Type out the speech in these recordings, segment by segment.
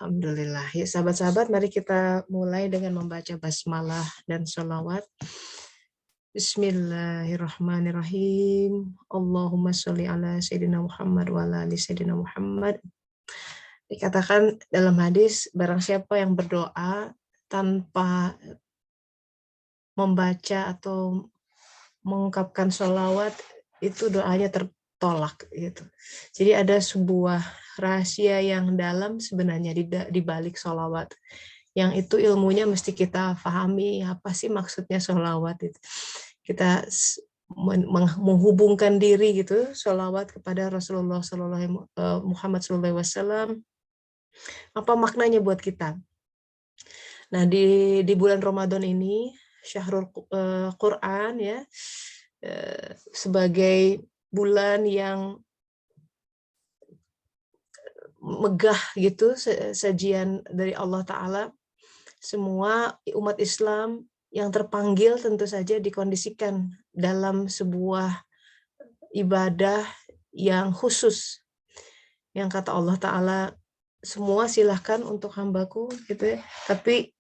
Alhamdulillah. Ya, sahabat-sahabat, mari kita mulai dengan membaca basmalah dan sholawat. Bismillahirrahmanirrahim. Allahumma sholli ala Sayyidina Muhammad wa ala ali Sayyidina Muhammad. Dikatakan dalam hadis, barang siapa yang berdoa tanpa membaca atau mengungkapkan sholawat, itu doanya tertolak. Gitu. Jadi ada sebuah rahasia yang dalam sebenarnya di balik sholawat. Yang itu ilmunya mesti kita pahami, apa sih maksudnya sholawat itu. Kita menghubungkan diri gitu, sholawat kepada Rasulullah Muhammad SAW. Apa maknanya buat kita? Nah, di bulan Ramadan ini, Syahrul Quran ya, sebagai bulan yang megah gitu, sajian dari Allah Ta'ala, semua umat Islam yang terpanggil tentu saja dikondisikan dalam sebuah ibadah yang khusus. Yang kata Allah Ta'ala, semua silahkan untuk hambaku, gitu ya, tapi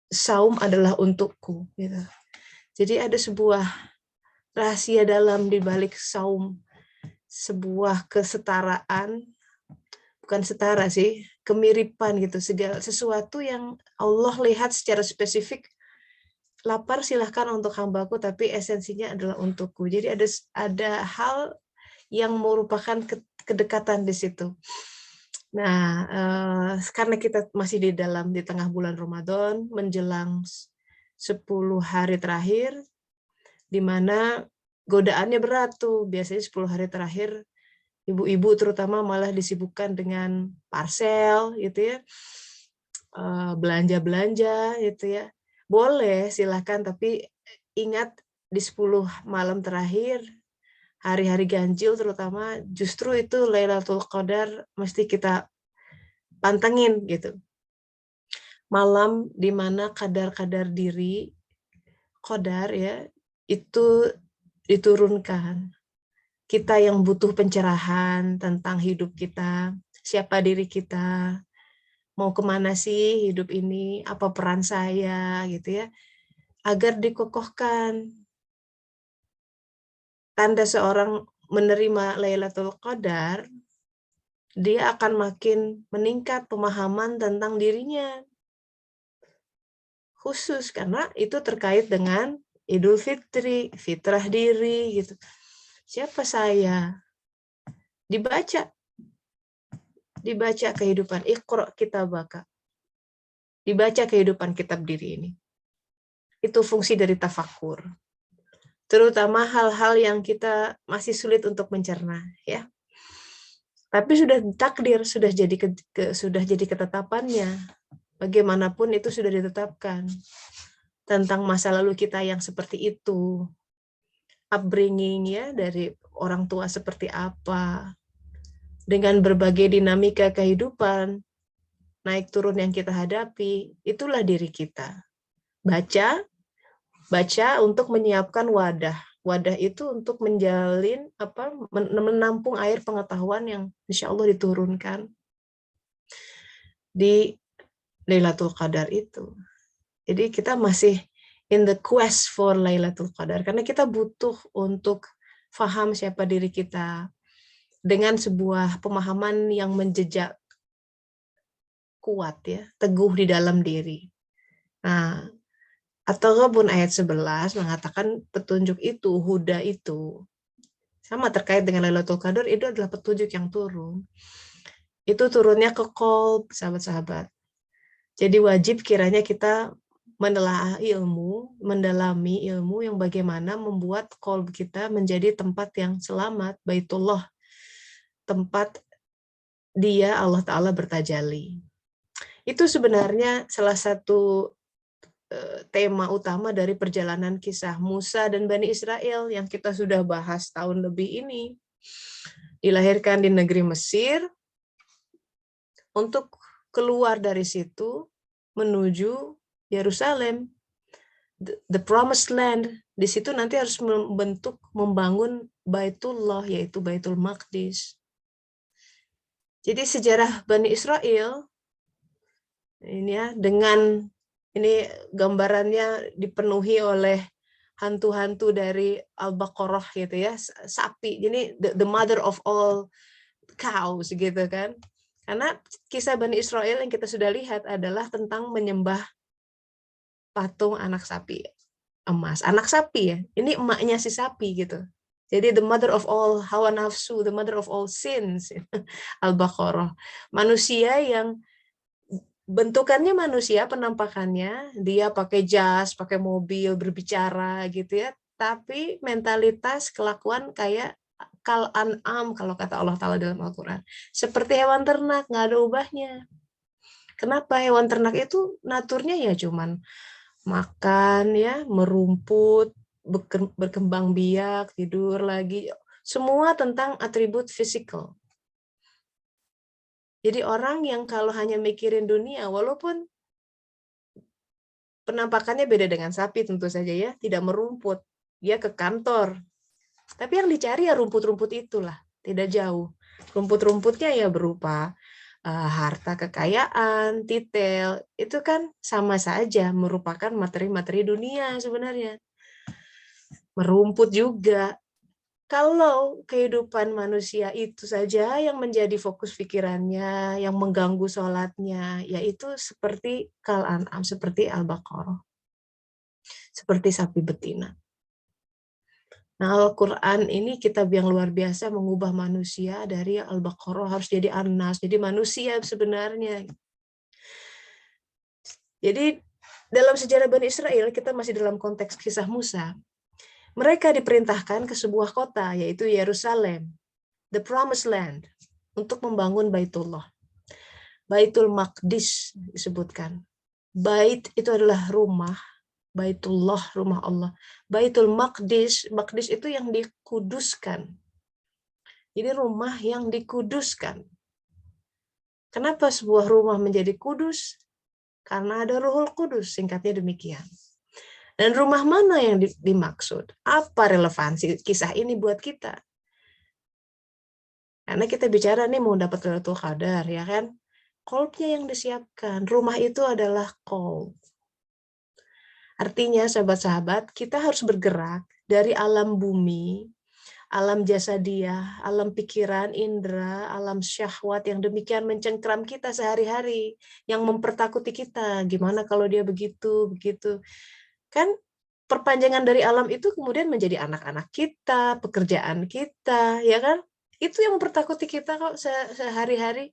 saum adalah untukku. Gitu. Jadi ada sebuah rahasia dalam di balik saum, sebuah kesetaraan, bukan setara sih, kemiripan gitu, segala sesuatu yang Allah lihat secara spesifik. Lapar silahkan untuk hambaku, tapi esensinya adalah untukku. Jadi ada hal yang merupakan kedekatan di situ. Nah, karena kita masih di tengah bulan Ramadan, menjelang 10 hari terakhir, di mana godaannya berat tuh. Biasanya 10 hari terakhir, ibu-ibu terutama malah disibukkan dengan parcel, gitu ya, belanja-belanja, gitu ya. Boleh, silahkan, tapi ingat di 10 malam terakhir, hari-hari ganjil terutama, justru itu Lailatul Qadar mesti kita pantengin gitu. Malam di mana kadar-kadar diri, qadar ya, itu diturunkan. Kita yang butuh pencerahan tentang hidup kita, siapa diri kita, mau kemana sih hidup ini, apa peran saya, gitu ya, agar dikokohkan. Tanda seorang menerima Lailatul Qadar, dia akan makin meningkat pemahaman tentang dirinya. Khusus karena itu terkait dengan Idul Fitri, fitrah diri, gitu. Siapa saya? Dibaca kehidupan, Iqra kitabaka. Dibaca kehidupan kitab diri ini. Itu fungsi dari tafakur. Terutama hal-hal yang kita masih sulit untuk mencerna, ya. Tapi sudah takdir, sudah jadi ketetapannya. Bagaimanapun itu sudah ditetapkan. Tentang masa lalu kita yang seperti itu. Upbringing ya, dari orang tua seperti apa. Dengan berbagai dinamika kehidupan, naik turun yang kita hadapi, itulah diri kita. Baca untuk menyiapkan wadah. Wadah itu untuk menjalin menampung air pengetahuan yang insya Allah diturunkan di Lailatul Qadar itu. Jadi kita masih in the quest for Lailatul Qadar karena kita butuh untuk paham siapa diri kita dengan sebuah pemahaman yang menjejak kuat ya, teguh di dalam diri. Nah, At-Taghabun ayat 11 mengatakan petunjuk itu, huda itu, sama terkait dengan Lailatul Qadar, itu adalah petunjuk yang turun. Itu turunnya ke qalb, sahabat-sahabat. Jadi wajib kiranya kita menelaah ilmu, mendalami ilmu yang bagaimana membuat qalb kita menjadi tempat yang selamat, Baitullah, tempat dia Allah Ta'ala bertajalli. Itu sebenarnya salah satu tema utama dari perjalanan kisah Musa dan Bani Israel yang kita sudah bahas tahun lebih ini. Dilahirkan di negeri Mesir, untuk keluar dari situ menuju Yerusalem, the promised land. Di situ nanti harus membangun Baitullah, yaitu Baitul Maqdis. Jadi sejarah Bani Israel Ini ya, dengan ini gambarannya dipenuhi oleh hantu-hantu dari Al-Baqarah gitu ya, sapi. Jadi the mother of all cows gitu kan. Karena kisah Bani Israel yang kita sudah lihat adalah tentang menyembah patung anak sapi emas. Anak sapi ya, ini emaknya si sapi gitu. Jadi the mother of all hawa nafsu, the mother of all sins. Al-Baqarah. Manusia yang bentukannya manusia, penampakannya, dia pakai jas, pakai mobil, berbicara gitu ya. Tapi mentalitas, kelakuan kayak kal an'am kalau kata Allah Ta'ala dalam Al-Quran. Seperti hewan ternak, nggak ada ubahnya. Kenapa? Hewan ternak itu naturnya ya cuman makan ya, merumput, berkembang biak, tidur lagi. Semua tentang atribut fisikal. Jadi orang yang kalau hanya mikirin dunia, walaupun penampakannya beda dengan sapi tentu saja ya, tidak merumput. Dia ke kantor. Tapi yang dicari ya rumput-rumput itulah, tidak jauh. Rumput-rumputnya ya berupa harta kekayaan, titel, itu kan sama saja merupakan materi-materi dunia sebenarnya. Merumput juga. Kalau kehidupan manusia itu saja yang menjadi fokus pikirannya, yang mengganggu sholatnya, yaitu seperti Kal-An'am, seperti Al-Baqarah, seperti sapi betina. Nah, Al-Quran ini kitab yang luar biasa mengubah manusia dari Al-Baqarah harus jadi An-Nas, jadi manusia sebenarnya. Jadi dalam sejarah Bani Israel, kita masih dalam konteks kisah Musa, mereka diperintahkan ke sebuah kota, yaitu Yerusalem, the Promised Land, untuk membangun Baitullah. Baitul Maqdis disebutkan. Bait itu adalah rumah, Baitullah, rumah Allah. Baitul Maqdis, Maqdis itu yang dikuduskan. Jadi rumah yang dikuduskan. Kenapa sebuah rumah menjadi kudus? Karena ada Ruhul Kudus, singkatnya demikian. Dan rumah mana yang dimaksud? Apa relevansi kisah ini buat kita? Karena kita bicara nih mau dapat Lailatul Qadar, ya kan? Kolbnya yang disiapkan. Rumah itu adalah kolb. Artinya, sahabat-sahabat, kita harus bergerak dari alam bumi, alam jasadiah, alam pikiran, indera, alam syahwat yang demikian mencengkram kita sehari-hari, yang mempertakuti kita. Gimana kalau dia begitu, begitu. Kan perpanjangan dari alam itu kemudian menjadi anak-anak kita, pekerjaan kita, ya kan? Itu yang mempertakuti kita kok sehari-hari.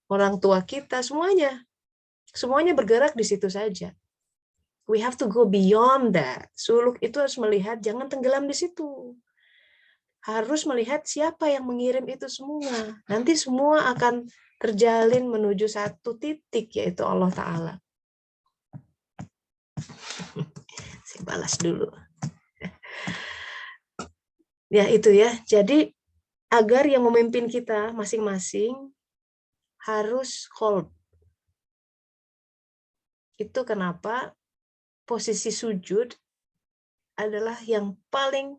Orang tua kita, semuanya. Semuanya bergerak di situ saja. We have to go beyond that. Suluk itu harus melihat, jangan tenggelam di situ. Harus melihat siapa yang mengirim itu semua. Nanti semua akan terjalin menuju satu titik, yaitu Allah Ta'ala. Saya balas dulu. Ya itu ya. Jadi agar yang memimpin kita masing-masing harus kolb. Itu kenapa posisi sujud adalah yang paling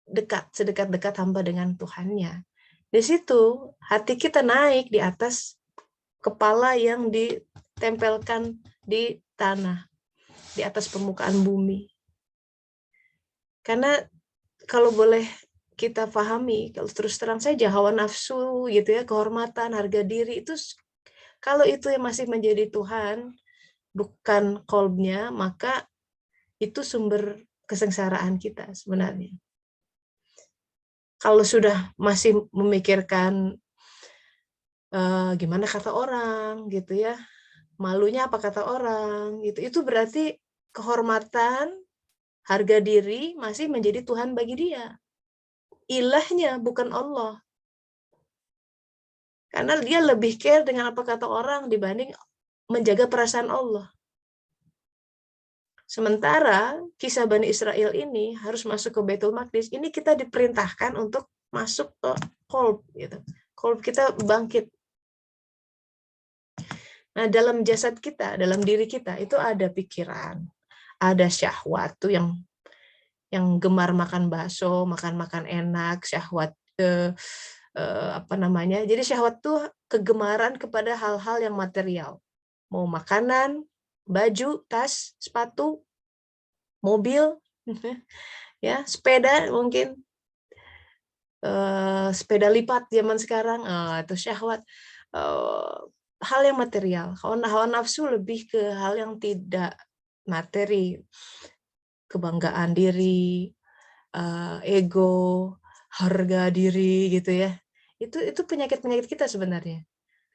dekat, sedekat-dekat hamba dengan Tuhannya. Di situ hati kita naik di atas kepala yang ditempelkan di tanah, di atas permukaan bumi. Karena kalau boleh kita pahami, kalau terus terang saja hawa nafsu gitu ya, kehormatan, harga diri itu kalau itu yang masih menjadi Tuhan, bukan kolbnya, maka itu sumber kesengsaraan kita sebenarnya. Kalau sudah masih memikirkan gimana kata orang gitu ya, malunya apa kata orang gitu, itu berarti kehormatan, harga diri masih menjadi Tuhan bagi dia. Ilahnya bukan Allah. Karena dia lebih care dengan apa kata orang dibanding menjaga perasaan Allah. Sementara kisah Bani Israel ini harus masuk ke Baitul Maqdis, ini kita diperintahkan untuk masuk ke kolb. Gitu. Kolb kita bangkit. Nah, dalam jasad kita, dalam diri kita, itu ada pikiran, ada syahwat tuh yang gemar makan bakso, makan enak, syahwat apa namanya? Jadi syahwat tuh kegemaran kepada hal-hal yang material. mau makanan, baju, tas, sepatu, mobil, ya, sepeda mungkin, sepeda lipat zaman sekarang, atau syahwat, hal yang material. Hawa nafsu lebih ke hal yang tidak materi, kebanggaan diri, ego, harga diri gitu ya. Itu penyakit-penyakit kita sebenarnya.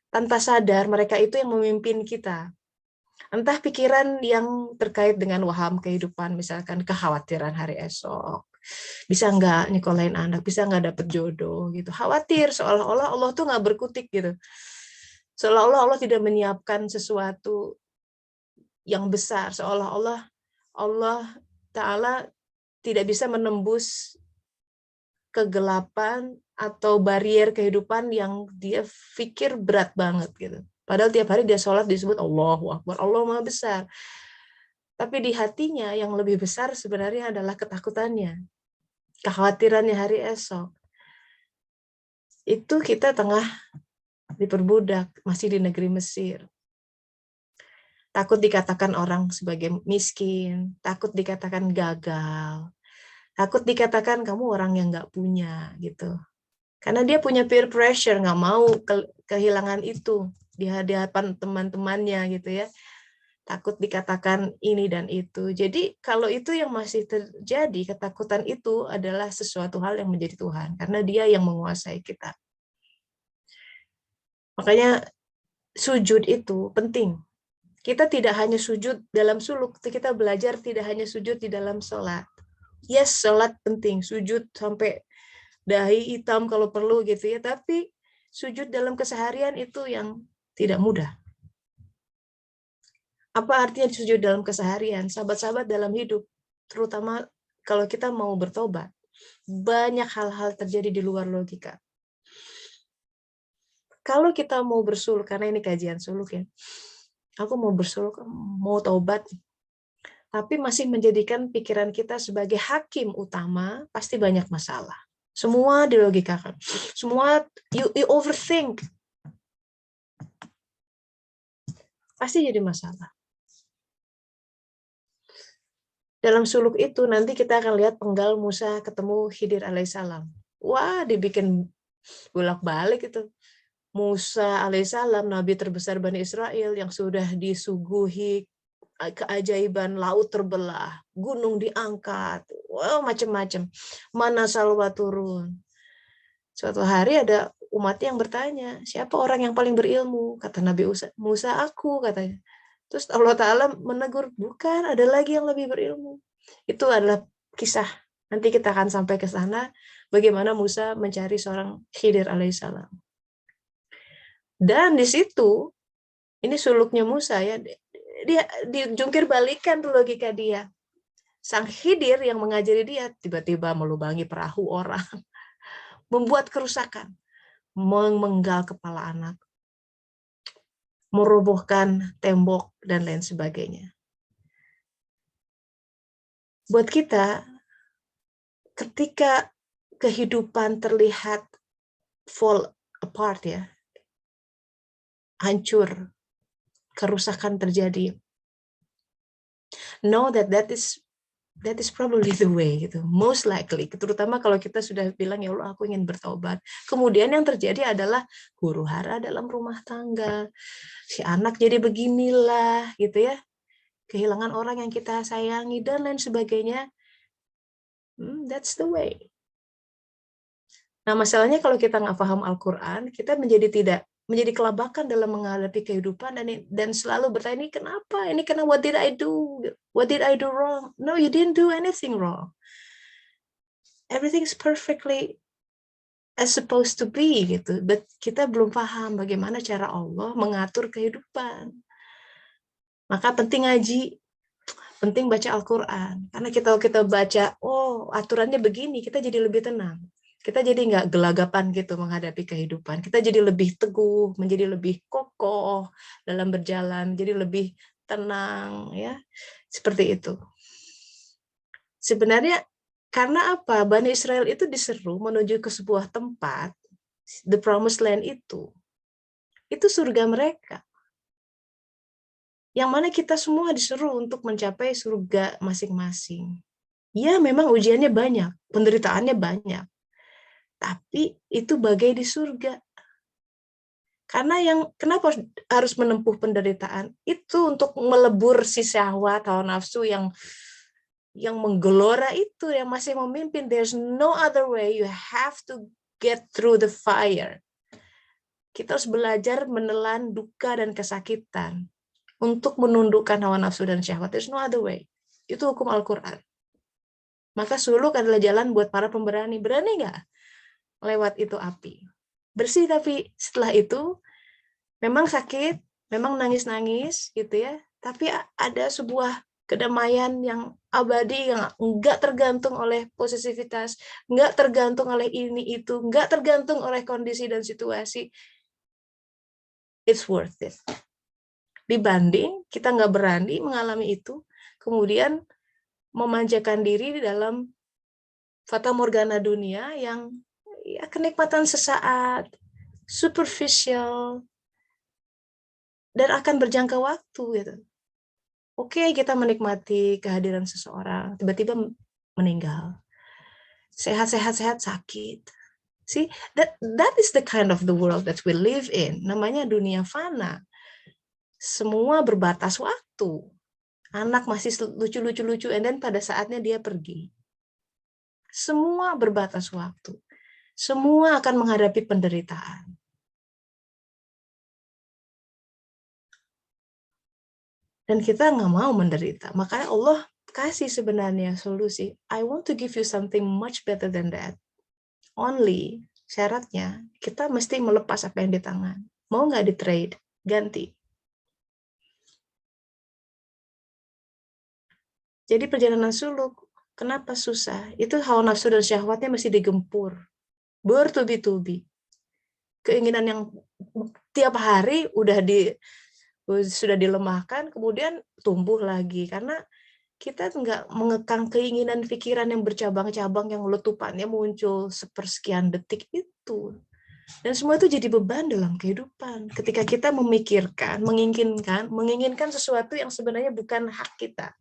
Tanpa sadar mereka itu yang memimpin kita. Entah pikiran yang terkait dengan waham kehidupan, misalkan kekhawatiran hari esok, bisa nggak nyekolahin anak, bisa nggak dapet jodoh gitu. Khawatir seolah-olah Allah tuh nggak berkutik gitu. Seolah-olah Allah tidak menyiapkan sesuatu yang besar, seolah-olah Allah Ta'ala tidak bisa menembus kegelapan atau barier kehidupan yang dia pikir berat banget gitu. Padahal tiap hari dia sholat disebut Allahu Akbar, Allah Maha Besar. Tapi di hatinya yang lebih besar sebenarnya adalah ketakutannya, kekhawatirannya hari esok. Itu kita tengah diperbudak, masih di negeri Mesir. Takut dikatakan orang sebagai miskin, takut dikatakan gagal, takut dikatakan kamu orang yang nggak punya gitu. Karena dia punya peer pressure, nggak mau kehilangan itu di hadapan teman-temannya gitu ya. Takut dikatakan ini dan itu. Jadi kalau itu yang masih terjadi, ketakutan itu adalah sesuatu hal yang menjadi Tuhan. Karena dia yang menguasai kita. Makanya sujud itu penting. Kita tidak hanya sujud dalam suluk, kita belajar tidak hanya sujud di dalam sholat. Yes, sholat penting, sujud sampai dahi hitam kalau perlu gitu ya, tapi sujud dalam keseharian itu yang tidak mudah. Apa artinya sujud dalam keseharian? Sahabat-sahabat dalam hidup, terutama kalau kita mau bertobat, banyak hal-hal terjadi di luar logika. Kalau kita mau bersuluk, karena ini kajian suluk ya, aku mau bersuluk, mau tobat, tapi masih menjadikan pikiran kita sebagai hakim utama, pasti banyak masalah. Semua dilogikakan. Semua you overthink. Pasti jadi masalah. Dalam suluk itu nanti kita akan lihat penggal Musa ketemu Khidir alaihissalam. Wah, dibikin bolak-balik itu. Musa alaihissalam, nabi terbesar Bani Israel yang sudah disuguhi keajaiban, laut terbelah, gunung diangkat, wow, macam-macam. Mana salwa turun. Suatu hari ada umat yang bertanya, siapa orang yang paling berilmu? Kata Nabi Musa, aku, katanya. Terus Allah Ta'ala menegur, bukan, ada lagi yang lebih berilmu. Itu adalah kisah. Nanti kita akan sampai ke sana, bagaimana Musa mencari seorang Khidir alaihissalam. Dan di situ, ini suluknya Musa ya, dia dijungkir balikan tuh logika dia. Sang Khidir yang mengajari dia, tiba-tiba melubangi perahu orang, membuat kerusakan, memenggal kepala anak, merobohkan tembok, dan lain sebagainya. Buat kita, ketika kehidupan terlihat fall apart ya, hancur, kerusakan terjadi, know that is probably the way gitu, most likely, terutama kalau kita sudah bilang ya Allah aku ingin bertobat. Kemudian yang terjadi adalah huru hara dalam rumah tangga, si anak jadi beginilah gitu ya, kehilangan orang yang kita sayangi dan lain sebagainya. That's the way. Nah, masalahnya kalau kita nggak paham Al-Quran, kita menjadi kelabakan dalam menghadapi kehidupan dan selalu bertanya, ini kenapa? Ini kenapa? What did I do? What did I do wrong? No, you didn't do anything wrong. Everything's perfectly as supposed to be gitu. But kita belum paham bagaimana cara Allah mengatur kehidupan. Maka penting ngaji, penting baca Al-Quran. Karena kita baca, oh aturannya begini, kita jadi lebih tenang. Kita jadi nggak gelagapan gitu menghadapi kehidupan. Kita jadi lebih teguh, menjadi lebih kokoh dalam berjalan, jadi lebih tenang ya. Seperti itu. Sebenarnya karena apa? Bani Israel itu diseru menuju ke sebuah tempat, the promised land itu surga mereka. yang mana kita semua disuruh untuk mencapai surga masing-masing. Ya, memang ujiannya banyak, penderitaannya banyak, tapi itu bagai di surga. Karena kenapa harus menempuh penderitaan? Itu untuk melebur si syahwat, hawa nafsu yang menggelora itu, yang masih memimpin. There's no other way. You have to get through the fire. Kita harus belajar menelan duka dan kesakitan untuk menundukkan hawa nafsu dan syahwat. There's no other way. Itu hukum Al-Quran. Maka suluk adalah jalan buat para pemberani. Berani nggak lewat itu api? Bersih, tapi setelah itu memang sakit, memang nangis-nangis gitu ya, tapi ada sebuah kedamaian yang abadi yang enggak tergantung oleh posesivitas, enggak tergantung oleh ini itu, enggak tergantung oleh kondisi dan situasi. It's worth it. Dibanding kita nggak berani mengalami itu, kemudian memanjakan diri di dalam fata morgana dunia yang ya kenikmatan sesaat, superficial, dan akan berjangka waktu gitu. Oke, kita menikmati kehadiran seseorang, tiba-tiba meninggal. Sehat-sehat sakit. See, that is the kind of the world that we live in. Namanya dunia fana. Semua berbatas waktu. Anak masih lucu-lucu, and then pada saatnya dia pergi. Semua berbatas waktu. Semua akan menghadapi penderitaan. Dan kita nggak mau menderita. Makanya Allah kasih sebenarnya solusi. I want to give you something much better than that. Only syaratnya kita mesti melepas apa yang di tangan. Mau nggak di trade? Ganti. Jadi perjalanan suluk, kenapa susah? Itu hawa nafsu dan syahwatnya mesti digempur. Bertubi-tubi. Keinginan yang tiap hari sudah dilemahkan, kemudian tumbuh lagi. Karena kita nggak mengekang keinginan pikiran yang bercabang-cabang, yang letupannya muncul sepersekian detik itu. Dan semua itu jadi beban dalam kehidupan. Ketika kita memikirkan, menginginkan sesuatu yang sebenarnya bukan hak kita.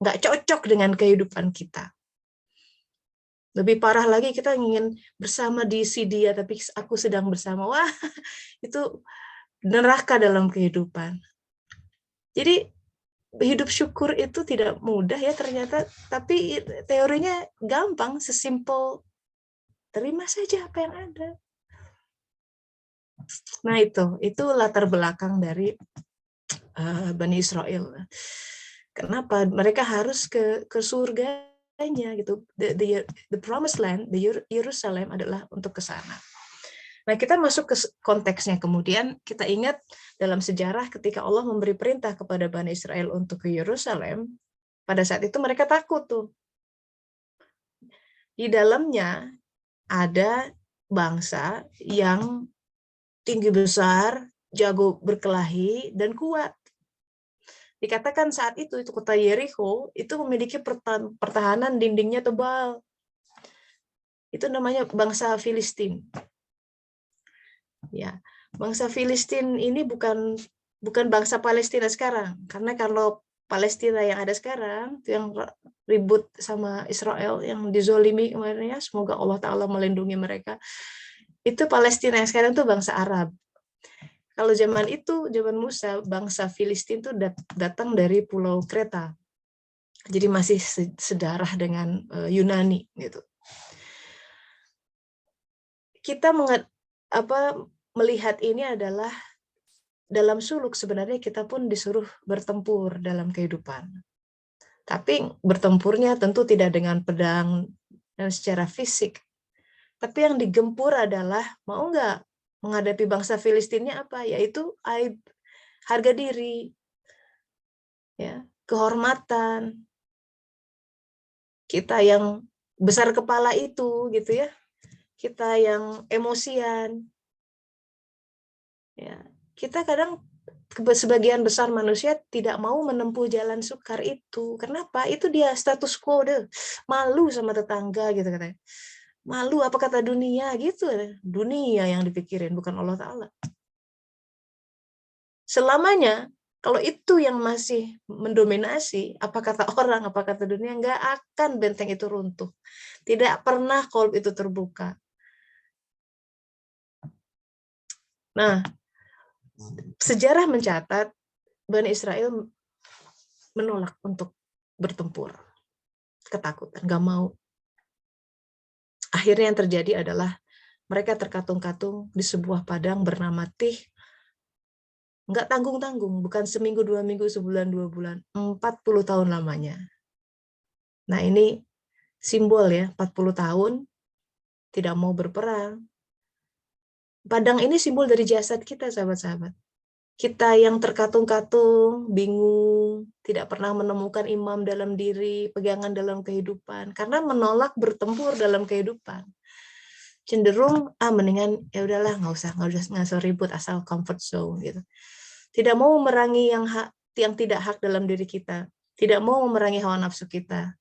Nggak cocok dengan kehidupan kita. Lebih parah lagi, kita ingin bersama di si dia, tapi aku sedang bersama. Wah, itu neraka dalam kehidupan. Jadi, hidup syukur itu tidak mudah ya ternyata, tapi teorinya gampang, sesimpel terima saja apa yang ada. Nah itu latar belakang dari Bani Israel. Kenapa mereka harus ke surganya gitu? The promised land, the Yerusalem adalah untuk ke sana. Nah, kita masuk ke konteksnya, kemudian kita ingat dalam sejarah ketika Allah memberi perintah kepada Bani Israel untuk ke Yerusalem, pada saat itu mereka takut tuh. Di dalamnya ada bangsa yang tinggi besar, jago berkelahi, dan kuat. Dikatakan saat itu kota Yeriko itu memiliki pertahanan dindingnya tebal. Itu namanya bangsa Filistin. Ya, bangsa Filistin ini bukan bangsa Palestina sekarang, karena kalau Palestina yang ada sekarang itu yang ribut sama Israel, yang dizolimi kemarin ya, semoga Allah Ta'ala melindungi mereka. Itu Palestina yang sekarang itu bangsa Arab. Kalau zaman Musa, bangsa Filistin itu datang dari Pulau Kreta. Jadi masih sedarah dengan Yunani gitu. Kita melihat ini adalah dalam suluk, sebenarnya kita pun disuruh bertempur dalam kehidupan. Tapi bertempurnya tentu tidak dengan pedang dan secara fisik. Tapi yang digempur adalah mau nggak menghadapi bangsa Filistinnya apa? Yaitu aib, harga diri, ya, kehormatan. Kita yang besar kepala itu gitu ya. Kita yang emosian. Ya, kita kadang sebagian besar manusia tidak mau menempuh jalan sukar itu. Kenapa? Itu dia status quo deh. Malu sama tetangga gitu katanya. Malu apa kata dunia gitu. Dunia yang dipikirin bukan Allah Ta'ala. Selamanya Kalau itu yang masih mendominasi, apa kata orang, apa kata dunia, nggak akan benteng itu runtuh. Tidak pernah qalb itu terbuka. Nah, sejarah mencatat Bani Israel menolak untuk bertempur. Ketakutan, nggak mau. Akhirnya yang terjadi adalah mereka terkatung-katung di sebuah padang bernama Tih. Nggak tanggung-tanggung, bukan seminggu, 2 minggu, sebulan, 2 bulan, 40 tahun lamanya. Nah ini simbol ya, 40 tahun tidak mau berperang. Padang ini simbol dari jasad kita, sahabat-sahabat. Kita yang terkatung-katung, bingung, tidak pernah menemukan imam dalam diri, pegangan dalam kehidupan, karena menolak bertempur dalam kehidupan. Cenderung mendingan ya udahlah, nggak usah ribut, asal comfort zone gitu. Tidak mau memerangi yang tidak hak dalam diri kita, tidak mau memerangi hawa nafsu kita,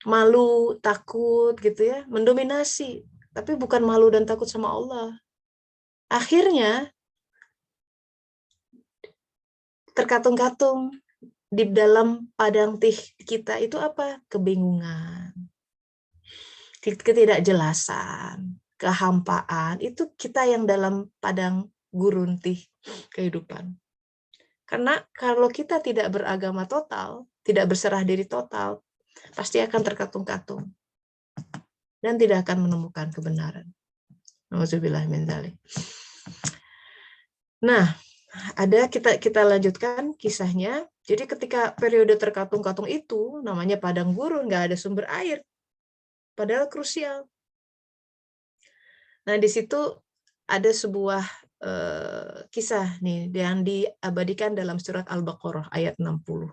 malu, takut gitu ya, mendominasi. Tapi bukan malu dan takut sama Allah. Akhirnya terkatung-katung di dalam padang Tih kita itu apa? Kebingungan, ketidakjelasan, kehampaan. Itu kita yang dalam padang gurun Tih kehidupan. Karena kalau kita tidak beragama total, tidak berserah diri total, pasti akan terkatung-katung dan tidak akan menemukan kebenaran. Nauzubillah min dzalik. Nah, kita lanjutkan kisahnya. Jadi ketika periode terkatung-katung itu, namanya padang gurun, nggak ada sumber air, padahal krusial. Nah, di situ ada sebuah kisah nih yang diabadikan dalam surat Al-Baqarah ayat 60.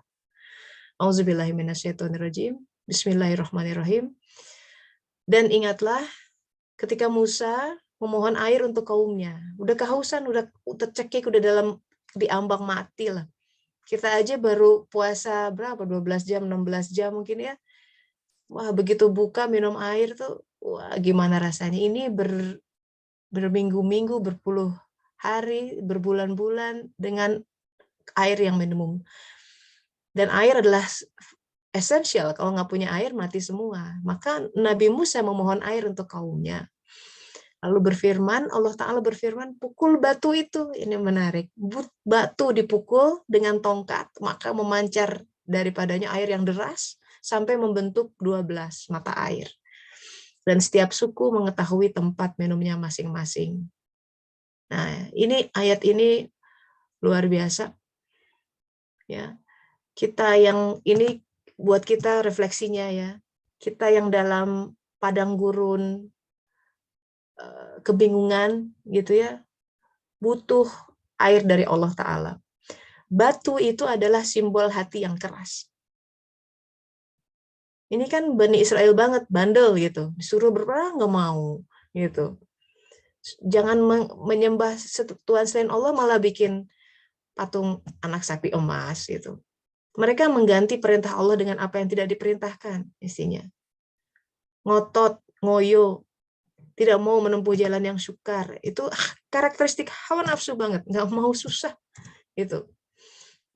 Auzubillahi minasyaitonirrajim. Bismillahirrahmanirrahim. Dan ingatlah ketika Musa memohon air untuk kaumnya. Udah kehausan, udah tercekik, udah diambang mati lah. Kita aja baru puasa berapa? 12 jam, 16 jam mungkin ya. Wah, begitu buka minum air tuh, wah gimana rasanya. Ini berminggu-minggu, berpuluh hari, berbulan-bulan dengan air yang minimum. Dan air adalah esensial. Kalau nggak punya air, mati semua. Maka Nabi Musa memohon air untuk kaumnya. Lalu berfirman, Allah Ta'ala berfirman, pukul batu itu. Ini menarik. Batu dipukul dengan tongkat, maka memancar daripadanya air yang deras, sampai membentuk 12 mata air. Dan setiap suku mengetahui tempat minumnya masing-masing. Nah, ini ayat ini luar biasa. Ya, kita yang ini buat kita refleksinya ya. Kita yang dalam padang gurun, kebingungan gitu ya, butuh air dari Allah Ta'ala. Batu itu adalah simbol hati yang keras. Ini kan Bani Israel banget, bandel gitu. Disuruh berperang nggak mau gitu. Jangan menyembah Tuhan selain Allah, malah bikin patung anak sapi emas gitu. Mereka mengganti perintah Allah dengan apa yang tidak diperintahkan, isinya. Ngotot, ngoyo, tidak mau menempuh jalan yang sukar. Itu karakteristik hawa nafsu banget, nggak mau susah gitu.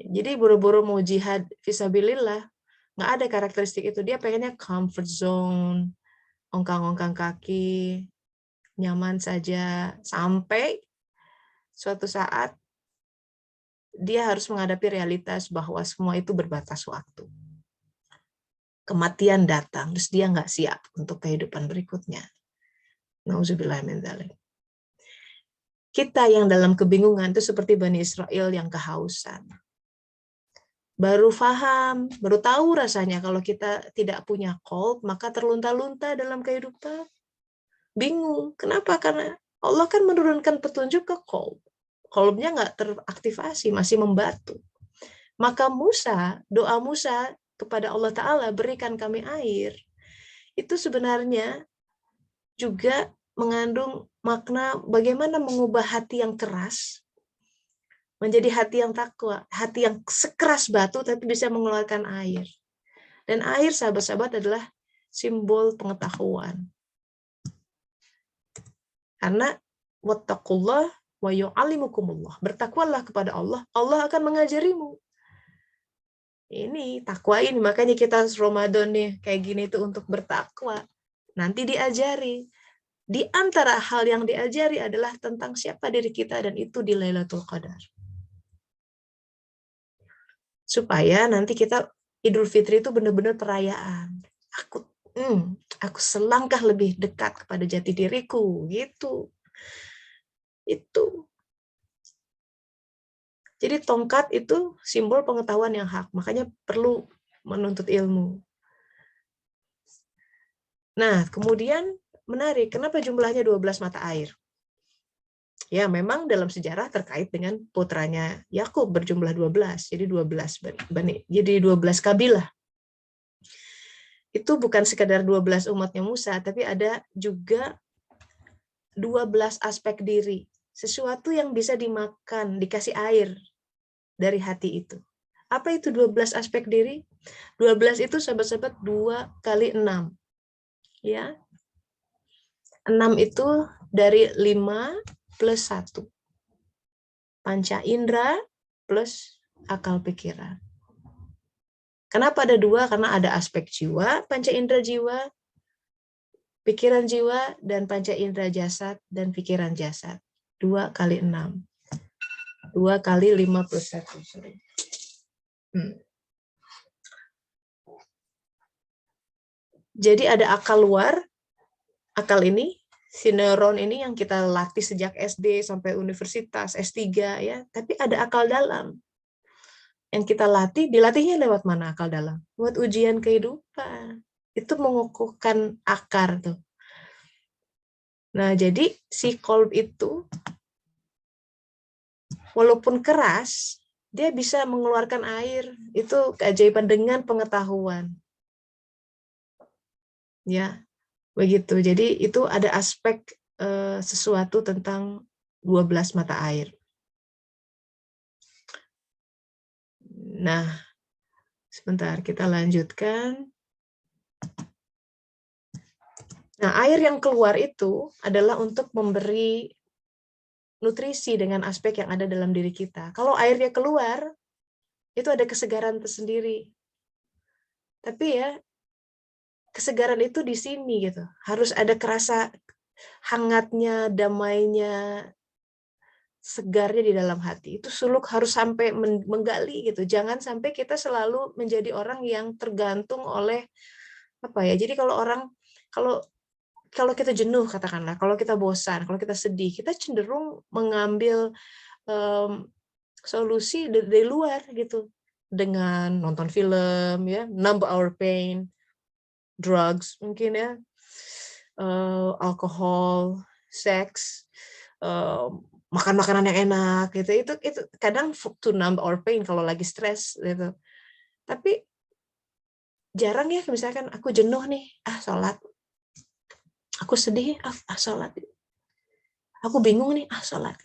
Jadi buru-buru mau jihad fisabilillah, nggak ada karakteristik itu. Dia pengennya comfort zone, ongkang-ongkang kaki, nyaman saja, sampai suatu saat dia harus menghadapi realitas bahwa semua itu berbatas waktu. Kematian datang, terus dia nggak siap untuk kehidupan berikutnya. Nauzubillah min dzalik. Kita yang dalam kebingungan itu seperti Bani Israel yang kehausan. Baru paham, baru tahu rasanya kalau kita tidak punya qalb, maka terlunta-lunta dalam kehidupan. Bingung. Kenapa? Karena Allah kan menurunkan petunjuk ke qalb. Qalbnya nggak teraktivasi, masih membatu. Maka doa Musa kepada Allah Ta'ala, berikan kami air, itu sebenarnya juga mengandung makna bagaimana mengubah hati yang keras menjadi hati yang takwa, hati yang sekeras batu tapi bisa mengeluarkan air. Dan air, sahabat-sahabat, adalah simbol pengetahuan. Karena wattaqullah Wa yu'allimukumullah. Bertakwalah kepada Allah, Allah akan mengajarimu. Ini takwa ini, makanya kita Ramadan nih kayak gini tuh untuk bertakwa. Nanti diajari. Di antara hal yang diajari adalah tentang siapa diri kita, dan itu di Lailatul Qadar. Supaya nanti kita Idul Fitri itu benar-benar perayaan. Aku selangkah lebih dekat kepada jati diriku, gitu. Itu. Jadi tongkat itu simbol pengetahuan yang hak, makanya perlu menuntut ilmu. Nah, kemudian menarik, kenapa jumlahnya 12 mata air? Ya, memang dalam sejarah terkait dengan putranya Yakub berjumlah 12. Jadi 12 jadi 12 kabilah. Itu bukan sekadar 12 umatnya Musa, tapi ada juga 12 aspek diri. Sesuatu yang bisa dimakan, dikasih air dari hati itu. Apa itu 12 aspek diri? 12 itu sahabat-sahabat 2 kali 6. Ya. 6 itu dari 5 plus 1. Panca indera plus akal pikiran. Kenapa ada 2? Karena ada aspek jiwa, panca indera jiwa, pikiran jiwa, dan panca indera jasad dan pikiran jasad. 2 kali 6. 2 kali 5 plus 1. Sorry. Jadi ada akal luar, akal ini, si neuron ini yang kita latih sejak SD sampai universitas, S3 ya, tapi ada akal dalam. Yang kita latih, dilatihnya lewat mana akal dalam? Buat ujian kehidupan. Itu mengukuhkan akar tuh. Nah, jadi si kolb itu walaupun keras, dia bisa mengeluarkan air. Itu keajaiban dengan pengetahuan. Ya, begitu. Jadi itu ada aspek sesuatu tentang 12 mata air. Nah, sebentar kita lanjutkan. Nah, air yang keluar itu adalah untuk memberi nutrisi dengan aspek yang ada dalam diri kita. Kalau airnya keluar, itu ada kesegaran tersendiri. Tapi ya, kesegaran itu di sini gitu. Harus ada kerasa hangatnya, damainya, segarnya di dalam hati. Itu suluk harus sampai menggali gitu. Jangan sampai kita selalu menjadi orang yang tergantung oleh apa ya. Jadi kalau kalau kita jenuh katakanlah, kalau kita bosan, kalau kita sedih, kita cenderung mengambil solusi dari luar gitu. Dengan nonton film ya, numb our pain, drugs mungkin ya, alkohol, seks, makan makanan yang enak gitu. Itu kadang to numb our pain kalau lagi stres gitu. Tapi jarang ya, misalkan aku jenuh nih, sholat. Aku sedih, sholat. Aku bingung nih, sholat.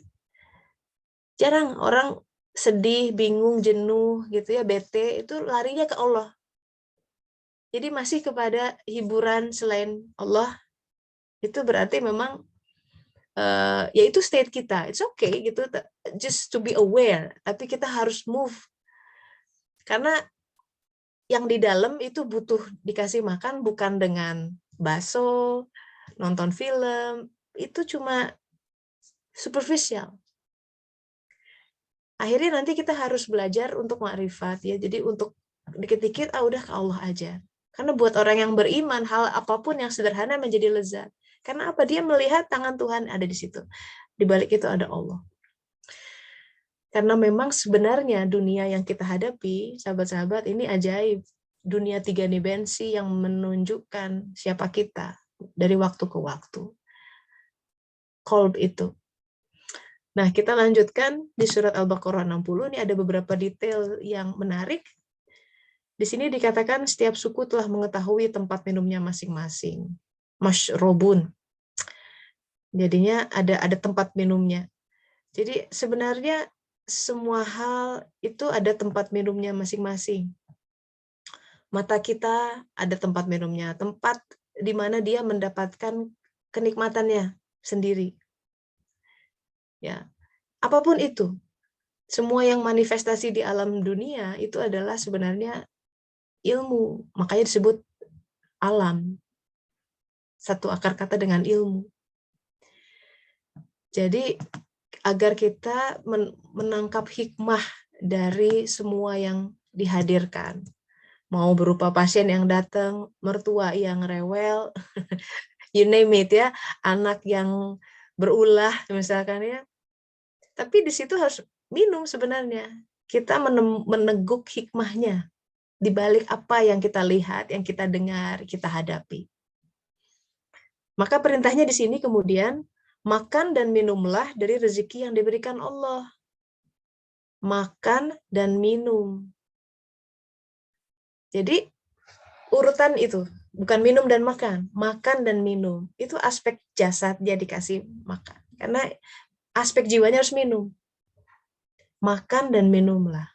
Jarang orang sedih, bingung, jenuh gitu ya, bete, itu larinya ke Allah. Jadi masih kepada hiburan selain Allah, itu berarti memang ya itu state kita. It's okay gitu, just to be aware. Tapi kita harus move. Karena yang di dalam itu butuh dikasih makan bukan dengan bakso, nonton film, itu cuma superficial. Akhirnya nanti kita harus belajar untuk makrifat ya. Jadi untuk dikit-dikit udah ke Allah aja. Karena buat orang yang beriman, hal apapun yang sederhana menjadi lezat. Karena apa? Dia melihat tangan Tuhan ada di situ. Di balik itu ada Allah. Karena memang sebenarnya dunia yang kita hadapi, sahabat-sahabat, ini ajaib. Dunia 3 dimensi yang menunjukkan siapa kita dari waktu ke waktu. Qalb itu. Nah, kita lanjutkan di surat Al-Baqarah 60, ini ada beberapa detail yang menarik. Di sini dikatakan setiap suku telah mengetahui tempat minumnya masing-masing. Masyrobun. Jadinya ada tempat minumnya. Jadi sebenarnya semua hal itu ada tempat minumnya masing-masing. Mata kita ada tempat minumnya, tempat di mana dia mendapatkan kenikmatannya sendiri. Ya. Apapun itu, semua yang manifestasi di alam dunia itu adalah sebenarnya ilmu. Makanya disebut alam. Satu akar kata dengan ilmu. Jadi agar kita menangkap hikmah dari semua yang dihadirkan. Mau berupa pasien yang datang, mertua yang rewel, you name it ya, anak yang berulah misalkan ya. Tapi di situ harus minum sebenarnya. Kita meneguk hikmahnya di balik apa yang kita lihat, yang kita dengar, kita hadapi. Maka perintahnya di sini kemudian, makan dan minumlah dari rezeki yang diberikan Allah. Makan dan minum. Jadi urutan itu, bukan minum dan makan. Makan dan minum. Itu aspek jasad dia dikasih makan. Karena aspek jiwanya harus minum. Makan dan minumlah.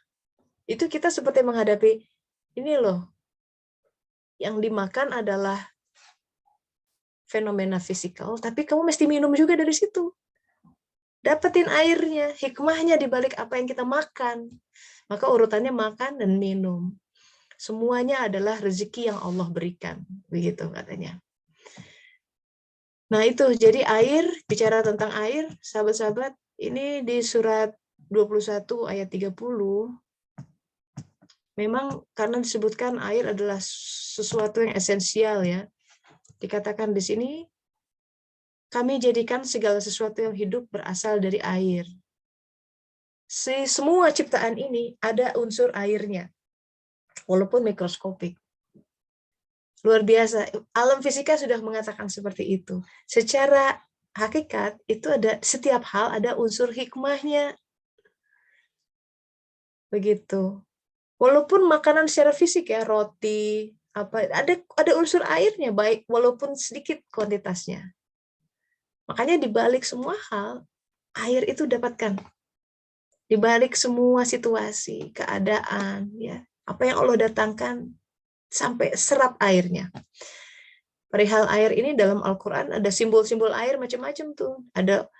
Itu kita seperti menghadapi, ini loh, yang dimakan adalah fenomena fisikal, tapi kamu mesti minum juga dari situ. Dapetin airnya, hikmahnya di balik apa yang kita makan. Maka urutannya makan dan minum. Semuanya adalah rezeki yang Allah berikan. Begitu katanya. Nah itu, jadi air, bicara tentang air, sahabat-sahabat, ini di surat 21 ayat 30, memang karena disebutkan air adalah sesuatu yang esensial ya. Dikatakan di sini, kami jadikan segala sesuatu yang hidup berasal dari air. Semua ciptaan ini ada unsur airnya, walaupun mikroskopik. Luar biasa. Alam fisika sudah mengatakan seperti itu. Secara hakikat, itu ada setiap hal ada unsur hikmahnya. Begitu. Walaupun makanan secara fisik ya, roti, apa ada unsur airnya, baik walaupun sedikit kuantitasnya. Makanya di balik semua hal, air itu dapatkan. Di balik semua situasi, keadaan, ya, apa yang Allah datangkan sampai serap airnya. Perihal air ini dalam Al-Quran ada simbol-simbol air macam-macam tuh. Ada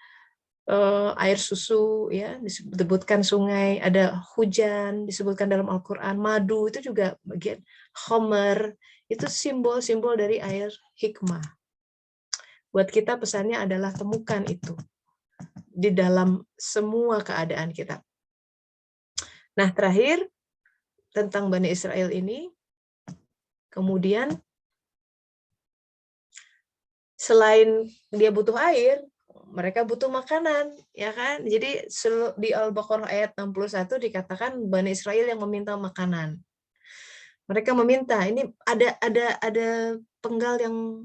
air susu, ya, disebutkan sungai, ada hujan, disebutkan dalam Al-Quran, madu, itu juga bagian homer, itu simbol-simbol dari air hikmah. Buat kita pesannya adalah temukan itu di dalam semua keadaan kita. Nah, terakhir, tentang Bani Israel ini, kemudian selain dia butuh air, mereka butuh makanan, ya kan? Jadi di Al-Baqarah ayat 61 dikatakan Bani Israel yang meminta makanan. Mereka meminta, ini ada penggal yang